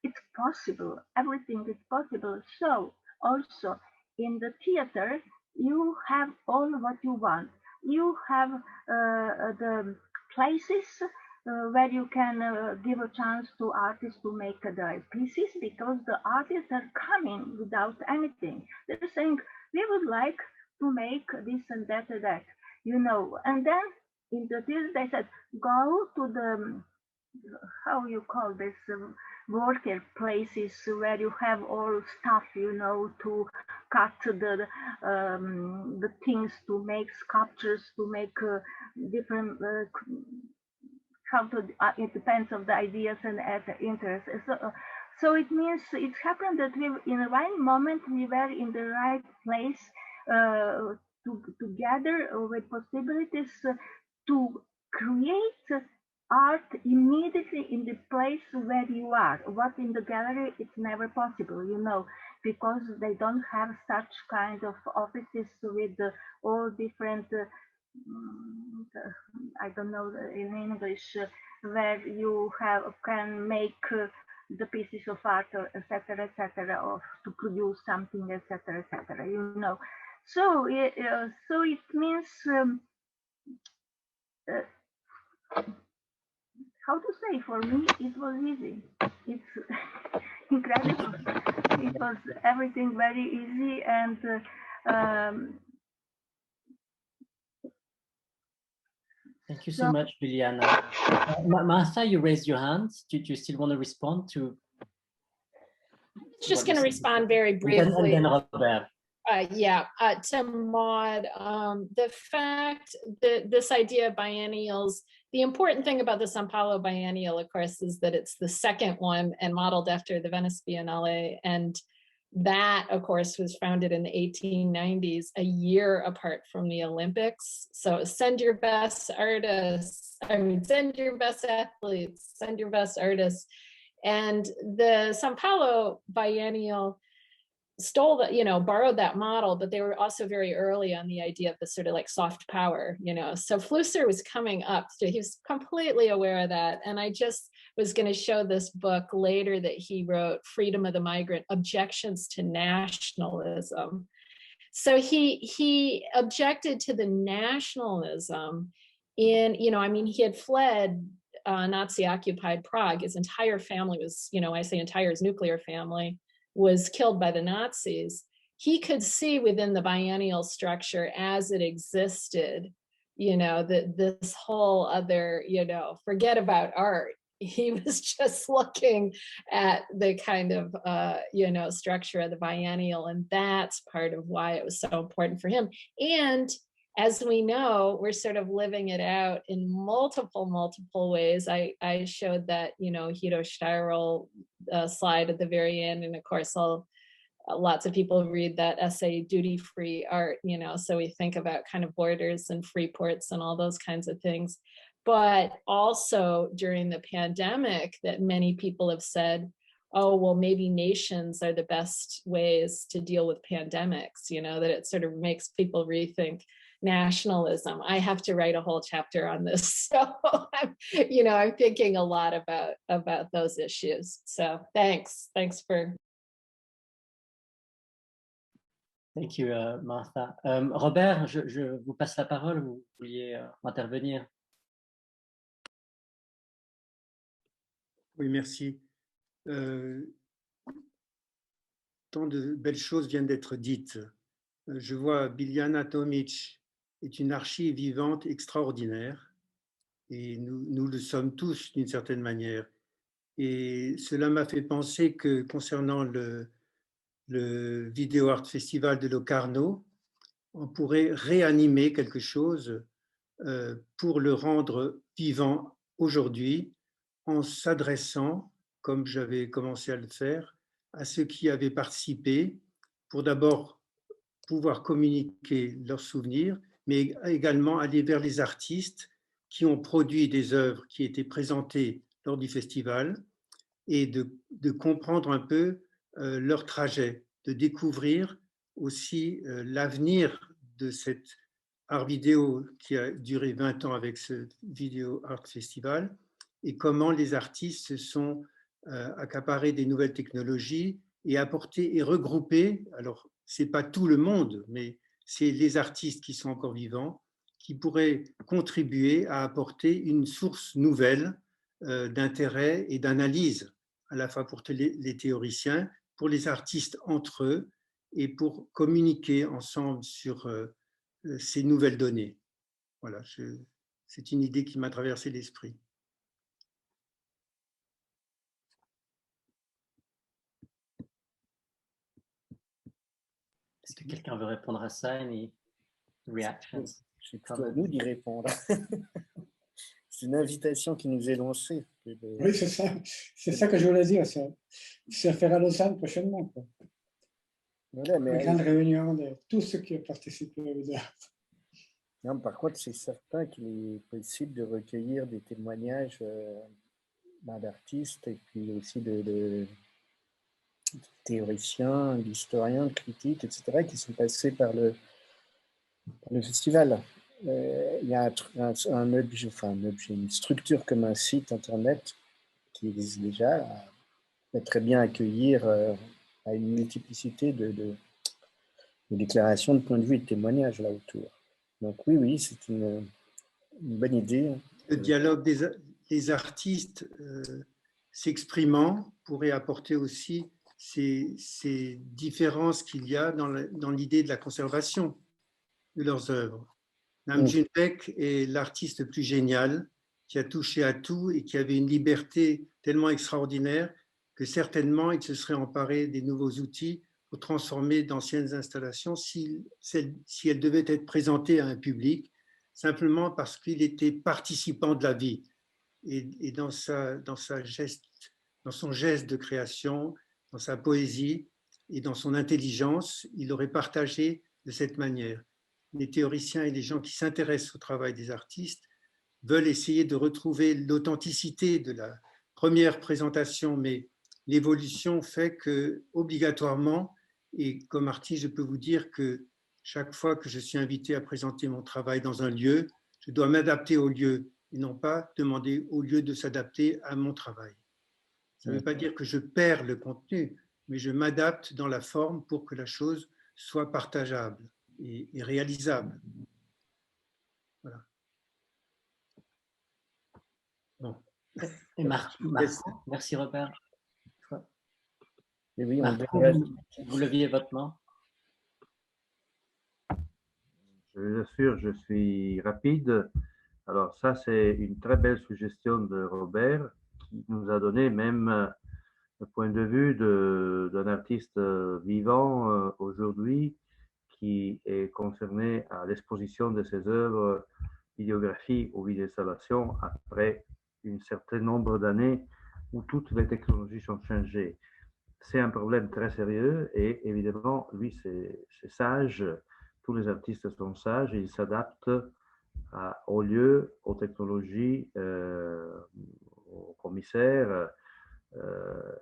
[SPEAKER 9] it's possible, everything is possible. So also in the theater, you have all what you want. You have the places where you can give a chance to artists to make their pieces, because the artists are coming without anything. They're saying, we would like to make this and that, you know. And then into this, they said, go to the, how you call this, worker places where you have all stuff, you know, to cut the things, to make sculptures, to make different, how to, it depends on the ideas and interests. So it means it happened that we, in the right moment, we were in the right place together with possibilities to create art immediately in the place where you are. What in the gallery, it's never possible, you know, because they don't have such kind of offices with all different, I don't know in English, where you can make the pieces of art, etc., or to produce something, etc., you know. So it means how to say, for me it was easy. It's incredible. It was everything very easy, and
[SPEAKER 3] thank you so much, Biljana. Martha, you raised your hand. Do you still want to respond to?
[SPEAKER 8] Just going to respond very briefly.
[SPEAKER 3] And then Robert.
[SPEAKER 8] To Maud, the fact that this idea of biennials, the important thing about the Sao Paulo biennial, of course, is that it's the second one and modeled after the Venice Biennale. And that, of course, was founded in the 1890s, a year apart from the Olympics. So send your best artists, send your best athletes, send your best artists. And the Sao Paulo biennial borrowed that model, but they were also very early on the idea of the sort of like soft power, you know. So Flusser was coming up, so he was completely aware of that. And I just was going to show this book later that he wrote, Freedom of the Migrant, Objections to Nationalism. So he objected to the nationalism in, he had fled Nazi-occupied Prague. His entire family was, I say entire, his nuclear family was killed by the Nazis. He could see within the biennial structure as it existed, that this whole other, forget about art. He was just looking at the kind of, structure of the biennial, and that's part of why it was so important for him. And as we know, we're sort of living it out in multiple ways. I showed that, Hiro Steyrl slide at the very end. And of course, lots of people read that essay, Duty-Free Art, so we think about kind of borders and free ports and all those kinds of things. But also during the pandemic, that many people have said, oh, well, maybe nations are the best ways to deal with pandemics, that it sort of makes people rethink nationalism. I have to write a whole chapter on this. So, I'm thinking a lot about those issues. So thanks for.
[SPEAKER 3] Thank you, Martha. Robert, je vous passe la parole. Vous vouliez intervenir.
[SPEAKER 10] Oui, merci. Tant de belles choses viennent d'être dites. Je vois Biljana Tomic est une archive vivante extraordinaire, et nous le sommes tous d'une certaine manière. Et cela m'a fait penser que concernant le Video Art Festival de Locarno, on pourrait réanimer quelque chose pour le rendre vivant aujourd'hui, en s'adressant, comme j'avais commencé à le faire, à ceux qui avaient participé, pour d'abord pouvoir communiquer leurs souvenirs, mais également aller vers les artistes qui ont produit des œuvres qui étaient présentées lors du festival, et de comprendre un peu leur trajet, de découvrir aussi l'avenir de cet art vidéo qui a duré 20 ans avec ce Video Art Festival, et comment les artistes se sont accaparés des nouvelles technologies et apportés et regroupés. Alors, ce n'est pas tout le monde, mais c'est les artistes qui sont encore vivants, qui pourraient contribuer à apporter une source nouvelle d'intérêt et d'analyse, à la fois pour les théoriciens, pour les artistes entre eux, et pour communiquer ensemble sur ces nouvelles données. Voilà, c'est une idée qui m'a traversé l'esprit.
[SPEAKER 3] Est-ce que quelqu'un veut répondre à ça? Any reactions?
[SPEAKER 1] C'est plutôt à nous d'y répondre. C'est une invitation qui nous est lancée.
[SPEAKER 4] Oui, c'est ça que je voulais dire. Ça fera Lausanne prochainement. Quoi.
[SPEAKER 1] Voilà, mais
[SPEAKER 4] Une grande réunion de tous ceux qui ont participé au vidéo.
[SPEAKER 1] Non, par contre, c'est certain qu'il est possible de recueillir des témoignages d'artistes et puis aussi de théoriciens, d'historiens, de critiques, etc., qui sont passés par le festival. Il y a un objet, une structure comme un site internet qui existe déjà, à très bien accueillir à une multiplicité de déclarations, de points de vue et de témoignages là autour. Donc oui, c'est une bonne idée.
[SPEAKER 10] Le dialogue des artistes s'exprimant pourrait apporter aussi ces différences qu'il y a dans l'idée de la conservation de leurs œuvres. Nam June Paik est l'artiste le plus génial, qui a touché à tout et qui avait une liberté tellement extraordinaire que certainement il se serait emparé des nouveaux outils pour transformer d'anciennes installations si elles devaient être présentées à un public, simplement parce qu'il était participant de la vie. Et dans son geste de création, dans sa poésie et dans son intelligence, il aurait partagé de cette manière. Les théoriciens et les gens qui s'intéressent au travail des artistes veulent essayer de retrouver l'authenticité de la première présentation, mais l'évolution fait que, obligatoirement, et comme artiste, je peux vous dire que chaque fois que je suis invité à présenter mon travail dans un lieu, je dois m'adapter au lieu et non pas demander au lieu de s'adapter à mon travail. Ça ne veut pas dire que je perds le contenu, mais je m'adapte dans la forme pour que la chose soit partageable et réalisable. Voilà. Bon.
[SPEAKER 3] Et merci Robert.
[SPEAKER 1] Et oui,
[SPEAKER 3] vous leviez votre main.
[SPEAKER 5] Je vous assure, je suis rapide. Alors ça, c'est une très belle suggestion de Robert qui nous a donné même le point de vue d'un artiste vivant aujourd'hui qui est concerné à l'exposition de ses œuvres, vidéographie ou vidéo-installation après un certain nombre d'années où toutes les technologies sont changées. C'est un problème très sérieux et évidemment, lui, c'est sage. Tous les artistes sont sages et ils s'adaptent au lieu, aux technologies, aux commissaires,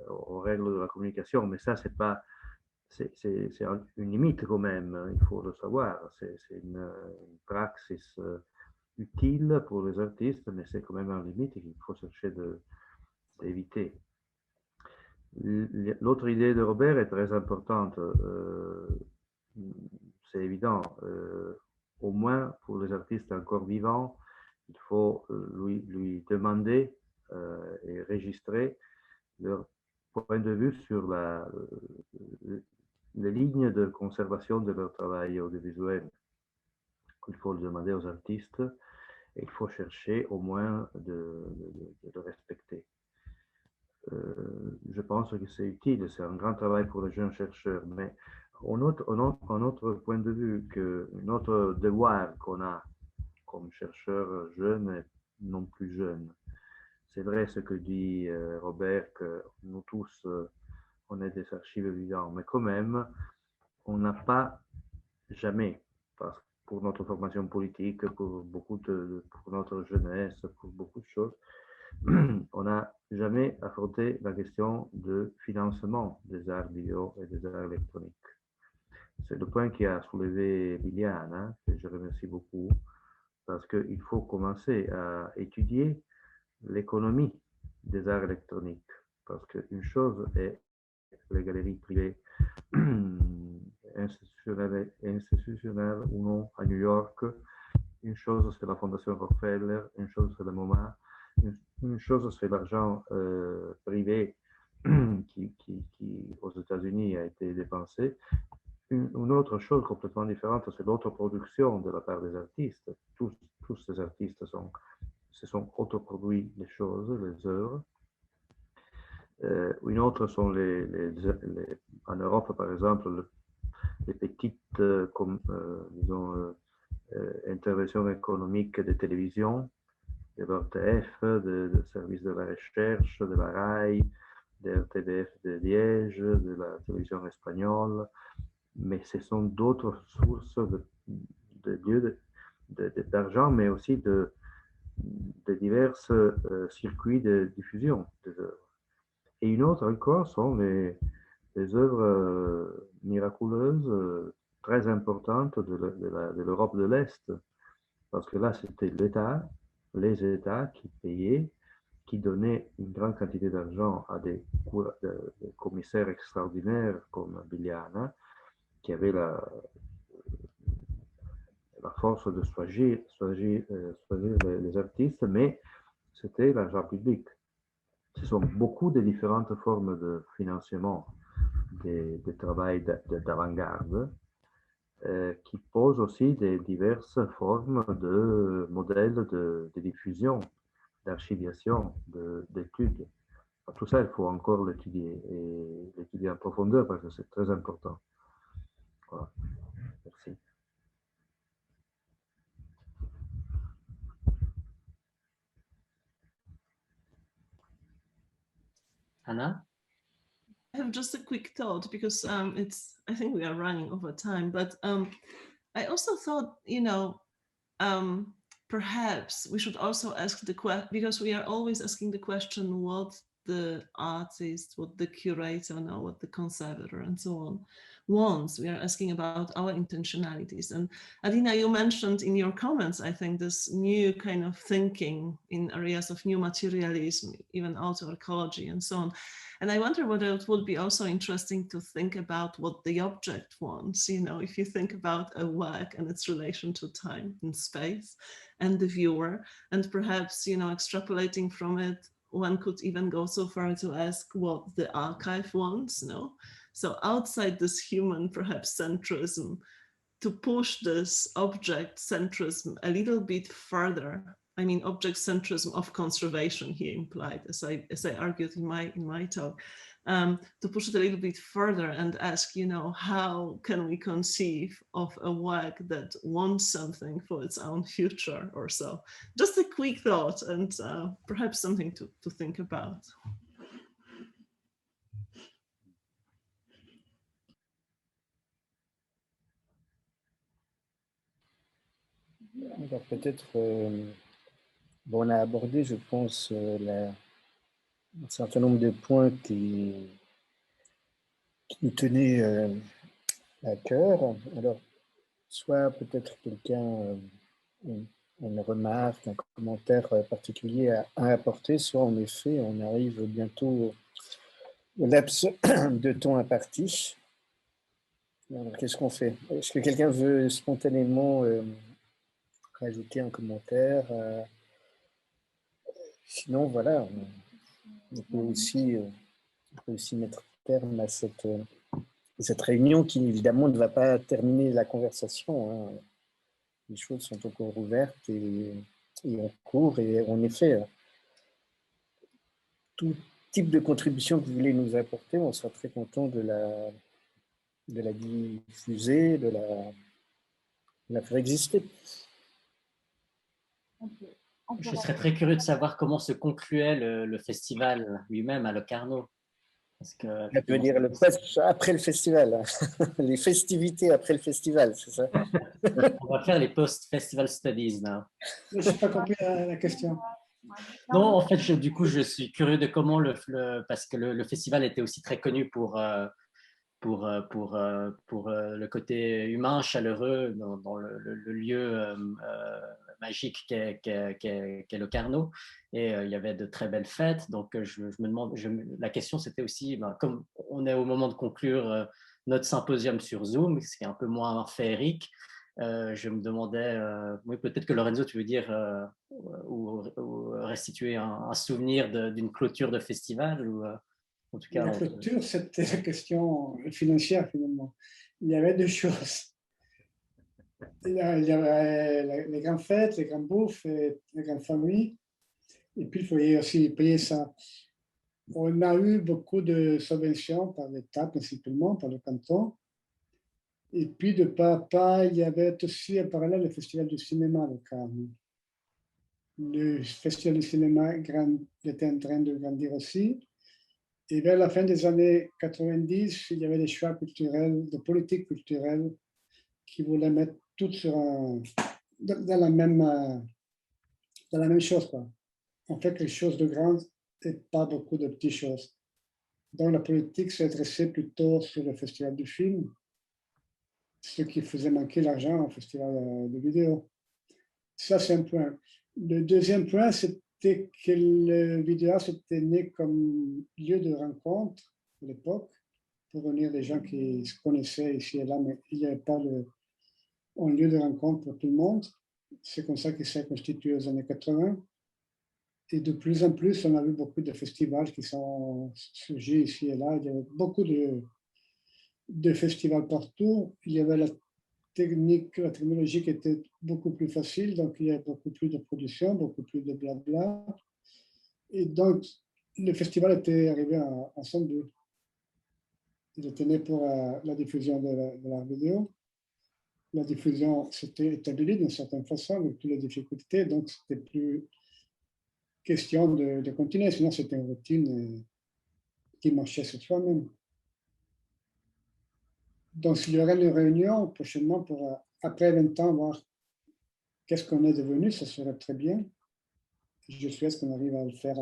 [SPEAKER 5] aux règles de la communication. Mais ça, c'est une limite quand même, il faut le savoir. C'est une praxis utile pour les artistes, mais c'est quand même une limite qu'il faut chercher d'éviter. L'autre idée de Robert est très importante. C'est évident. Au moins pour les artistes encore vivants, il faut lui demander et enregistrer leur point de vue sur les lignes de conservation de leur travail audiovisuel. Il faut le demander aux artistes et il faut chercher au moins de le respecter. Je pense que c'est utile, c'est un grand travail pour les jeunes chercheurs, mais un autre point de vue, notre devoir qu'on a comme chercheurs jeunes et non plus jeunes. C'est vrai ce que dit Robert, que nous tous, on est des archives vivantes, mais quand même, on n'a pas jamais, pour notre formation politique, pour notre jeunesse, pour beaucoup de choses, on n'a jamais affronté la question de financement des arts vidéo et des arts électroniques. C'est le point qui a soulevé Liliane, hein, que je remercie beaucoup, parce qu'il faut commencer à étudier l'économie des arts électroniques. Parce qu'une chose est les galeries privées institutionnelles ou non à New York, une chose c'est la Fondation Rockefeller, une chose c'est le MoMA, une chose c'est l'argent privé qui aux États-Unis a été dépensé. Une autre chose complètement différente, c'est l'autre production de la part des artistes. Tous ces les artistes se sont autoproduits les choses, les œuvres. Une autre sont en Europe, par exemple, les petites disons, interventions économiques de télévision, de l'ORTF, de services de la recherche, de la RAI, de RTBF de Liège, de la télévision espagnole, mais ce sont d'autres sources d'argent, mais aussi de divers circuits de diffusion des œuvres. Et une autre encore sont les œuvres miraculeuses très importantes de l'Europe de l'Est, parce que là, c'était les États qui payaient, qui donnaient une grande quantité d'argent à des commissaires extraordinaires comme Biliana, qui avaient la force de choisir les artistes, mais c'était l'argent public. Ce sont beaucoup de différentes formes de financement des travail d'avant-garde qui posent aussi des diverses formes de modèles de diffusion, d'archivation, d'études. Tout ça, il faut encore l'étudier et l'étudier en profondeur parce que c'est très important. Voilà. Merci.
[SPEAKER 3] Anna?
[SPEAKER 6] I have just a quick thought because I think we are running over time, but I also thought, perhaps we should also ask the question, because we are always asking the question, what the artist, what the curator, what the conservator and so on wants. We are asking about our intentionalities. And Adina, you mentioned in your comments, I think, this new kind of thinking in areas of new materialism, even auto ecology and so on. And I wonder whether it would be also interesting to think about what the object wants. If you think about a work and its relation to time and space and the viewer, and perhaps, extrapolating from it, one could even go so far to ask what the archive wants, So outside this human, perhaps, centrism, to push this object centrism a little bit further. I mean, object centrism of conservation here implied, as I argued in my talk, to push it a little bit further and ask, how can we conceive of a work that wants something for its own future or so? Just a quick thought and perhaps something to think about.
[SPEAKER 1] Alors peut-être, on a abordé, je pense, un certain nombre de points qui nous tenaient à cœur. Alors, soit peut-être quelqu'un, une remarque, un commentaire particulier à apporter, soit en effet, on arrive bientôt au laps de temps imparti. Alors, qu'est-ce qu'on fait? Est-ce que quelqu'un veut spontanément rajouter un commentaire? Sinon, voilà, on peut aussi mettre terme à cette réunion qui, évidemment, ne va pas terminer la conversation. Les choses sont encore ouvertes et en cours. Et en effet, tout type de contribution que vous voulez nous apporter, on sera très content de la diffuser, de la faire exister.
[SPEAKER 3] Je serais très curieux de savoir comment se concluait le festival lui-même à Locarno. Parce que,
[SPEAKER 1] ça veut dire après le festival, les festivités après le festival, c'est ça?
[SPEAKER 3] On va faire les post-festival studies now.
[SPEAKER 4] Je n'ai pas compris la question.
[SPEAKER 3] Non, en fait, du coup, je suis curieux de comment parce que le festival était aussi très connu pour le côté humain, chaleureux dans le lieu magique qu'est Locarno. Et il y avait de très belles fêtes. Donc, je me demande, la question, c'était aussi, comme on est au moment de conclure notre symposium sur Zoom, ce qui est un peu moins féerique, je me demandais, oui, peut-être que Lorenzo, tu veux dire, ou restituer un souvenir d'une clôture de festival ou, en tout cas,
[SPEAKER 4] la clôture, c'était la question financière, finalement. Il y avait deux choses. Il y avait les grandes fêtes, les grandes bouffes, et les grandes familles. Et puis, il fallait aussi payer ça. On a eu beaucoup de subventions par l'État, principalement, par le canton. Et puis, de papa, il y avait aussi en parallèle le festival du cinéma local. Le festival du cinéma était en train de grandir aussi. Et vers la fin des années 90, il y avait des choix culturels, de politique culturelle, qui voulaient mettre tout dans la même chose, quoi. En fait, les choses de grandes et pas beaucoup de petites choses. Donc, la politique s'est adressée plutôt sur le festival du film, ce qui faisait manquer l'argent au festival de vidéo. Ça, c'est un point. Le deuxième point, c'était que le vidéo c'était né comme lieu de rencontre à l'époque pour réunir des gens qui se connaissaient ici et là, mais il n'y avait pas un lieu de rencontre pour tout le monde. C'est comme ça qu'il s'est constitué aux années 80. Et de plus en plus, on a vu beaucoup de festivals qui sont surgis ici et là. Il y avait beaucoup de festivals partout. Il y avait la technologie qui était beaucoup plus facile, donc il y a beaucoup plus de production, beaucoup plus de blabla. Et donc, le festival était arrivé à son but. Il était né pour la diffusion de la vidéo. La diffusion s'était établie d'une certaine façon avec toutes les difficultés, donc c'était plus question de continuer, sinon c'était une routine qui marchait sur soi-même. Donc, s'il y aurait une réunion prochainement pour, après 20 ans, voir qu'est-ce qu'on est devenu, ça serait très bien. Je souhaite qu'on arrive à le faire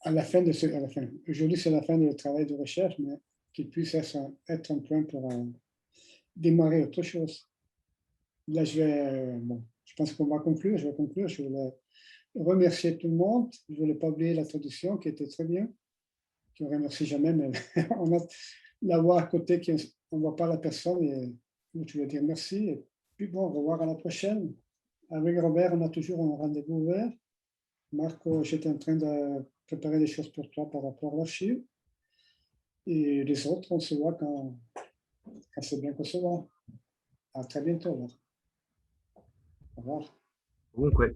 [SPEAKER 4] à la fin de ce... Aujourd'hui, c'est la fin du travail de recherche, mais qu'il puisse être un point pour démarrer autre chose. Là, je pense qu'on va conclure. Je vais conclure. Je voulais remercier tout le monde. Je ne voulais pas oublier la traduction qui était très bien. Je ne remercie jamais, mais on a la voix à côté, on ne voit pas la personne. Et je voulais dire merci. Et puis bon, au revoir à la prochaine. Avec Robert, on a toujours un rendez-vous ouvert. Marco, j'étais en train de préparer des choses pour toi par rapport à l'archive. Et les autres, on se voit quand c'est bien qu'on se voit. À très bientôt. Alors. Au revoir.
[SPEAKER 5] Comunque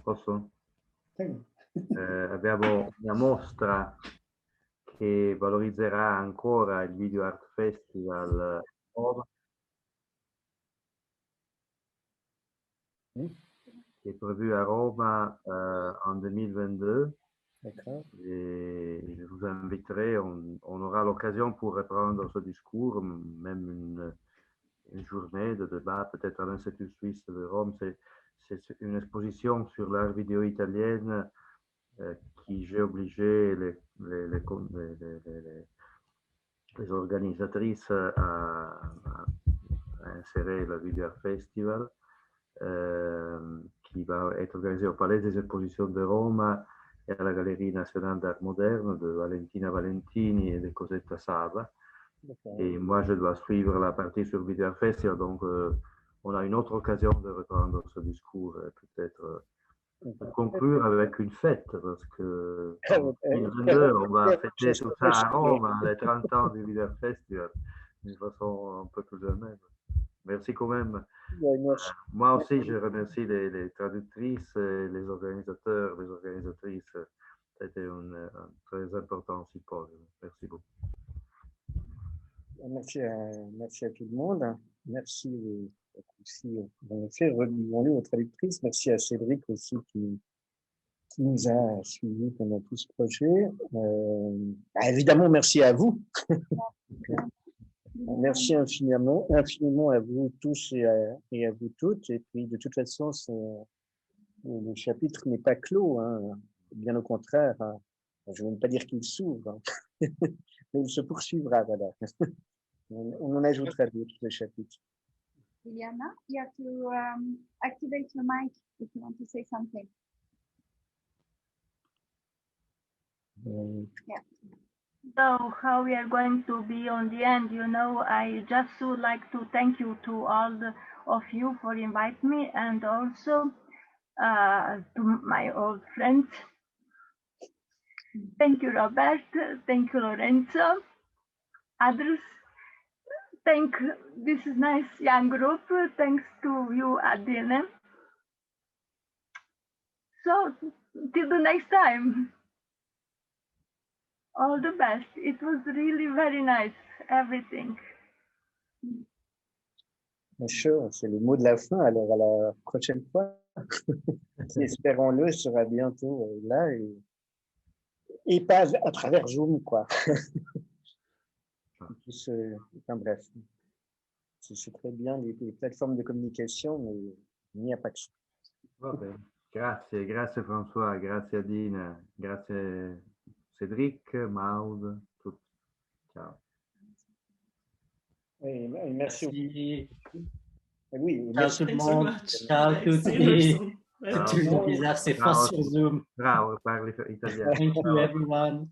[SPEAKER 5] posso? Abbiamo una mostra che valorizzerà ancora il Video Art Festival Roma, qui est prévu à Rome en 2022. Et je vous inviterai, on aura l'occasion pour reprendre ce discours, même une journée de débat, peut-être à l'Institut Suisse de Rome. C'est une exposition sur l'art vidéo italienne qui j'ai obligé les organisatrices à insérer le Video Art Festival, qui va être organisé au Palais des Expositions de Rome et à la Galerie nationale d'art moderne de Valentina Valentini et de Cosetta Sava. Et moi, je dois suivre la partie sur Video Art Festival, donc on a une autre occasion de reprendre ce discours et peut-être conclure avec une fête, parce que en 2022, on va fêter tout ça à Rome, les 30 ans du Video Art Festival, d'une façon un peu plus humaine. Merci quand même. Moi aussi, je remercie les traductrices, les organisateurs, les organisatrices. C'était un très important support. Merci beaucoup.
[SPEAKER 1] Merci à tout le monde. Merci aussi, en effet, redisons-le aux traductrices. Merci à Cédric aussi qui nous a suivis pendant tout ce projet. Évidemment, merci à vous. Merci infiniment à vous tous et à vous toutes. Et puis, de toute façon, le chapitre n'est pas clos, hein. Bien au contraire. Hein. Je ne veux pas dire qu'il s'ouvre, hein. Mais il se poursuivra. Voilà. On en ajoutera d'autres, le chapitre.
[SPEAKER 7] Liliana, you have to activate your mic if you want to say something.
[SPEAKER 9] Yeah. So how we are going to be on the end, you know, I just would like to thank you to all of you for inviting me, and also to my old friends. Thank you, Robert. Thank you, Lorenzo. others think this is nice young group, thanks to you, Adine. So, till the next time. All the best. It was really very nice, everything.
[SPEAKER 1] Sure, c'est le mot de la fin, alors à la prochaine fois. Espérons-le, sera bientôt là et pas à travers Zoom, quoi. Enfin bref, c'est très bien les plateformes de communication, mais il n'y a pas que ça.
[SPEAKER 5] Va bene. Grazie François, grazie Adina, grazie Cédric, Maud, tutti. Ciao.
[SPEAKER 1] Oui, merci.
[SPEAKER 3] Oui,
[SPEAKER 1] merci.
[SPEAKER 3] Ciao tout le monde. Ciao tutti.
[SPEAKER 5] Ciao.
[SPEAKER 3] Tutti, c'est fort sur Zoom.
[SPEAKER 5] Bravo, parli italiano.
[SPEAKER 3] Thank you everyone.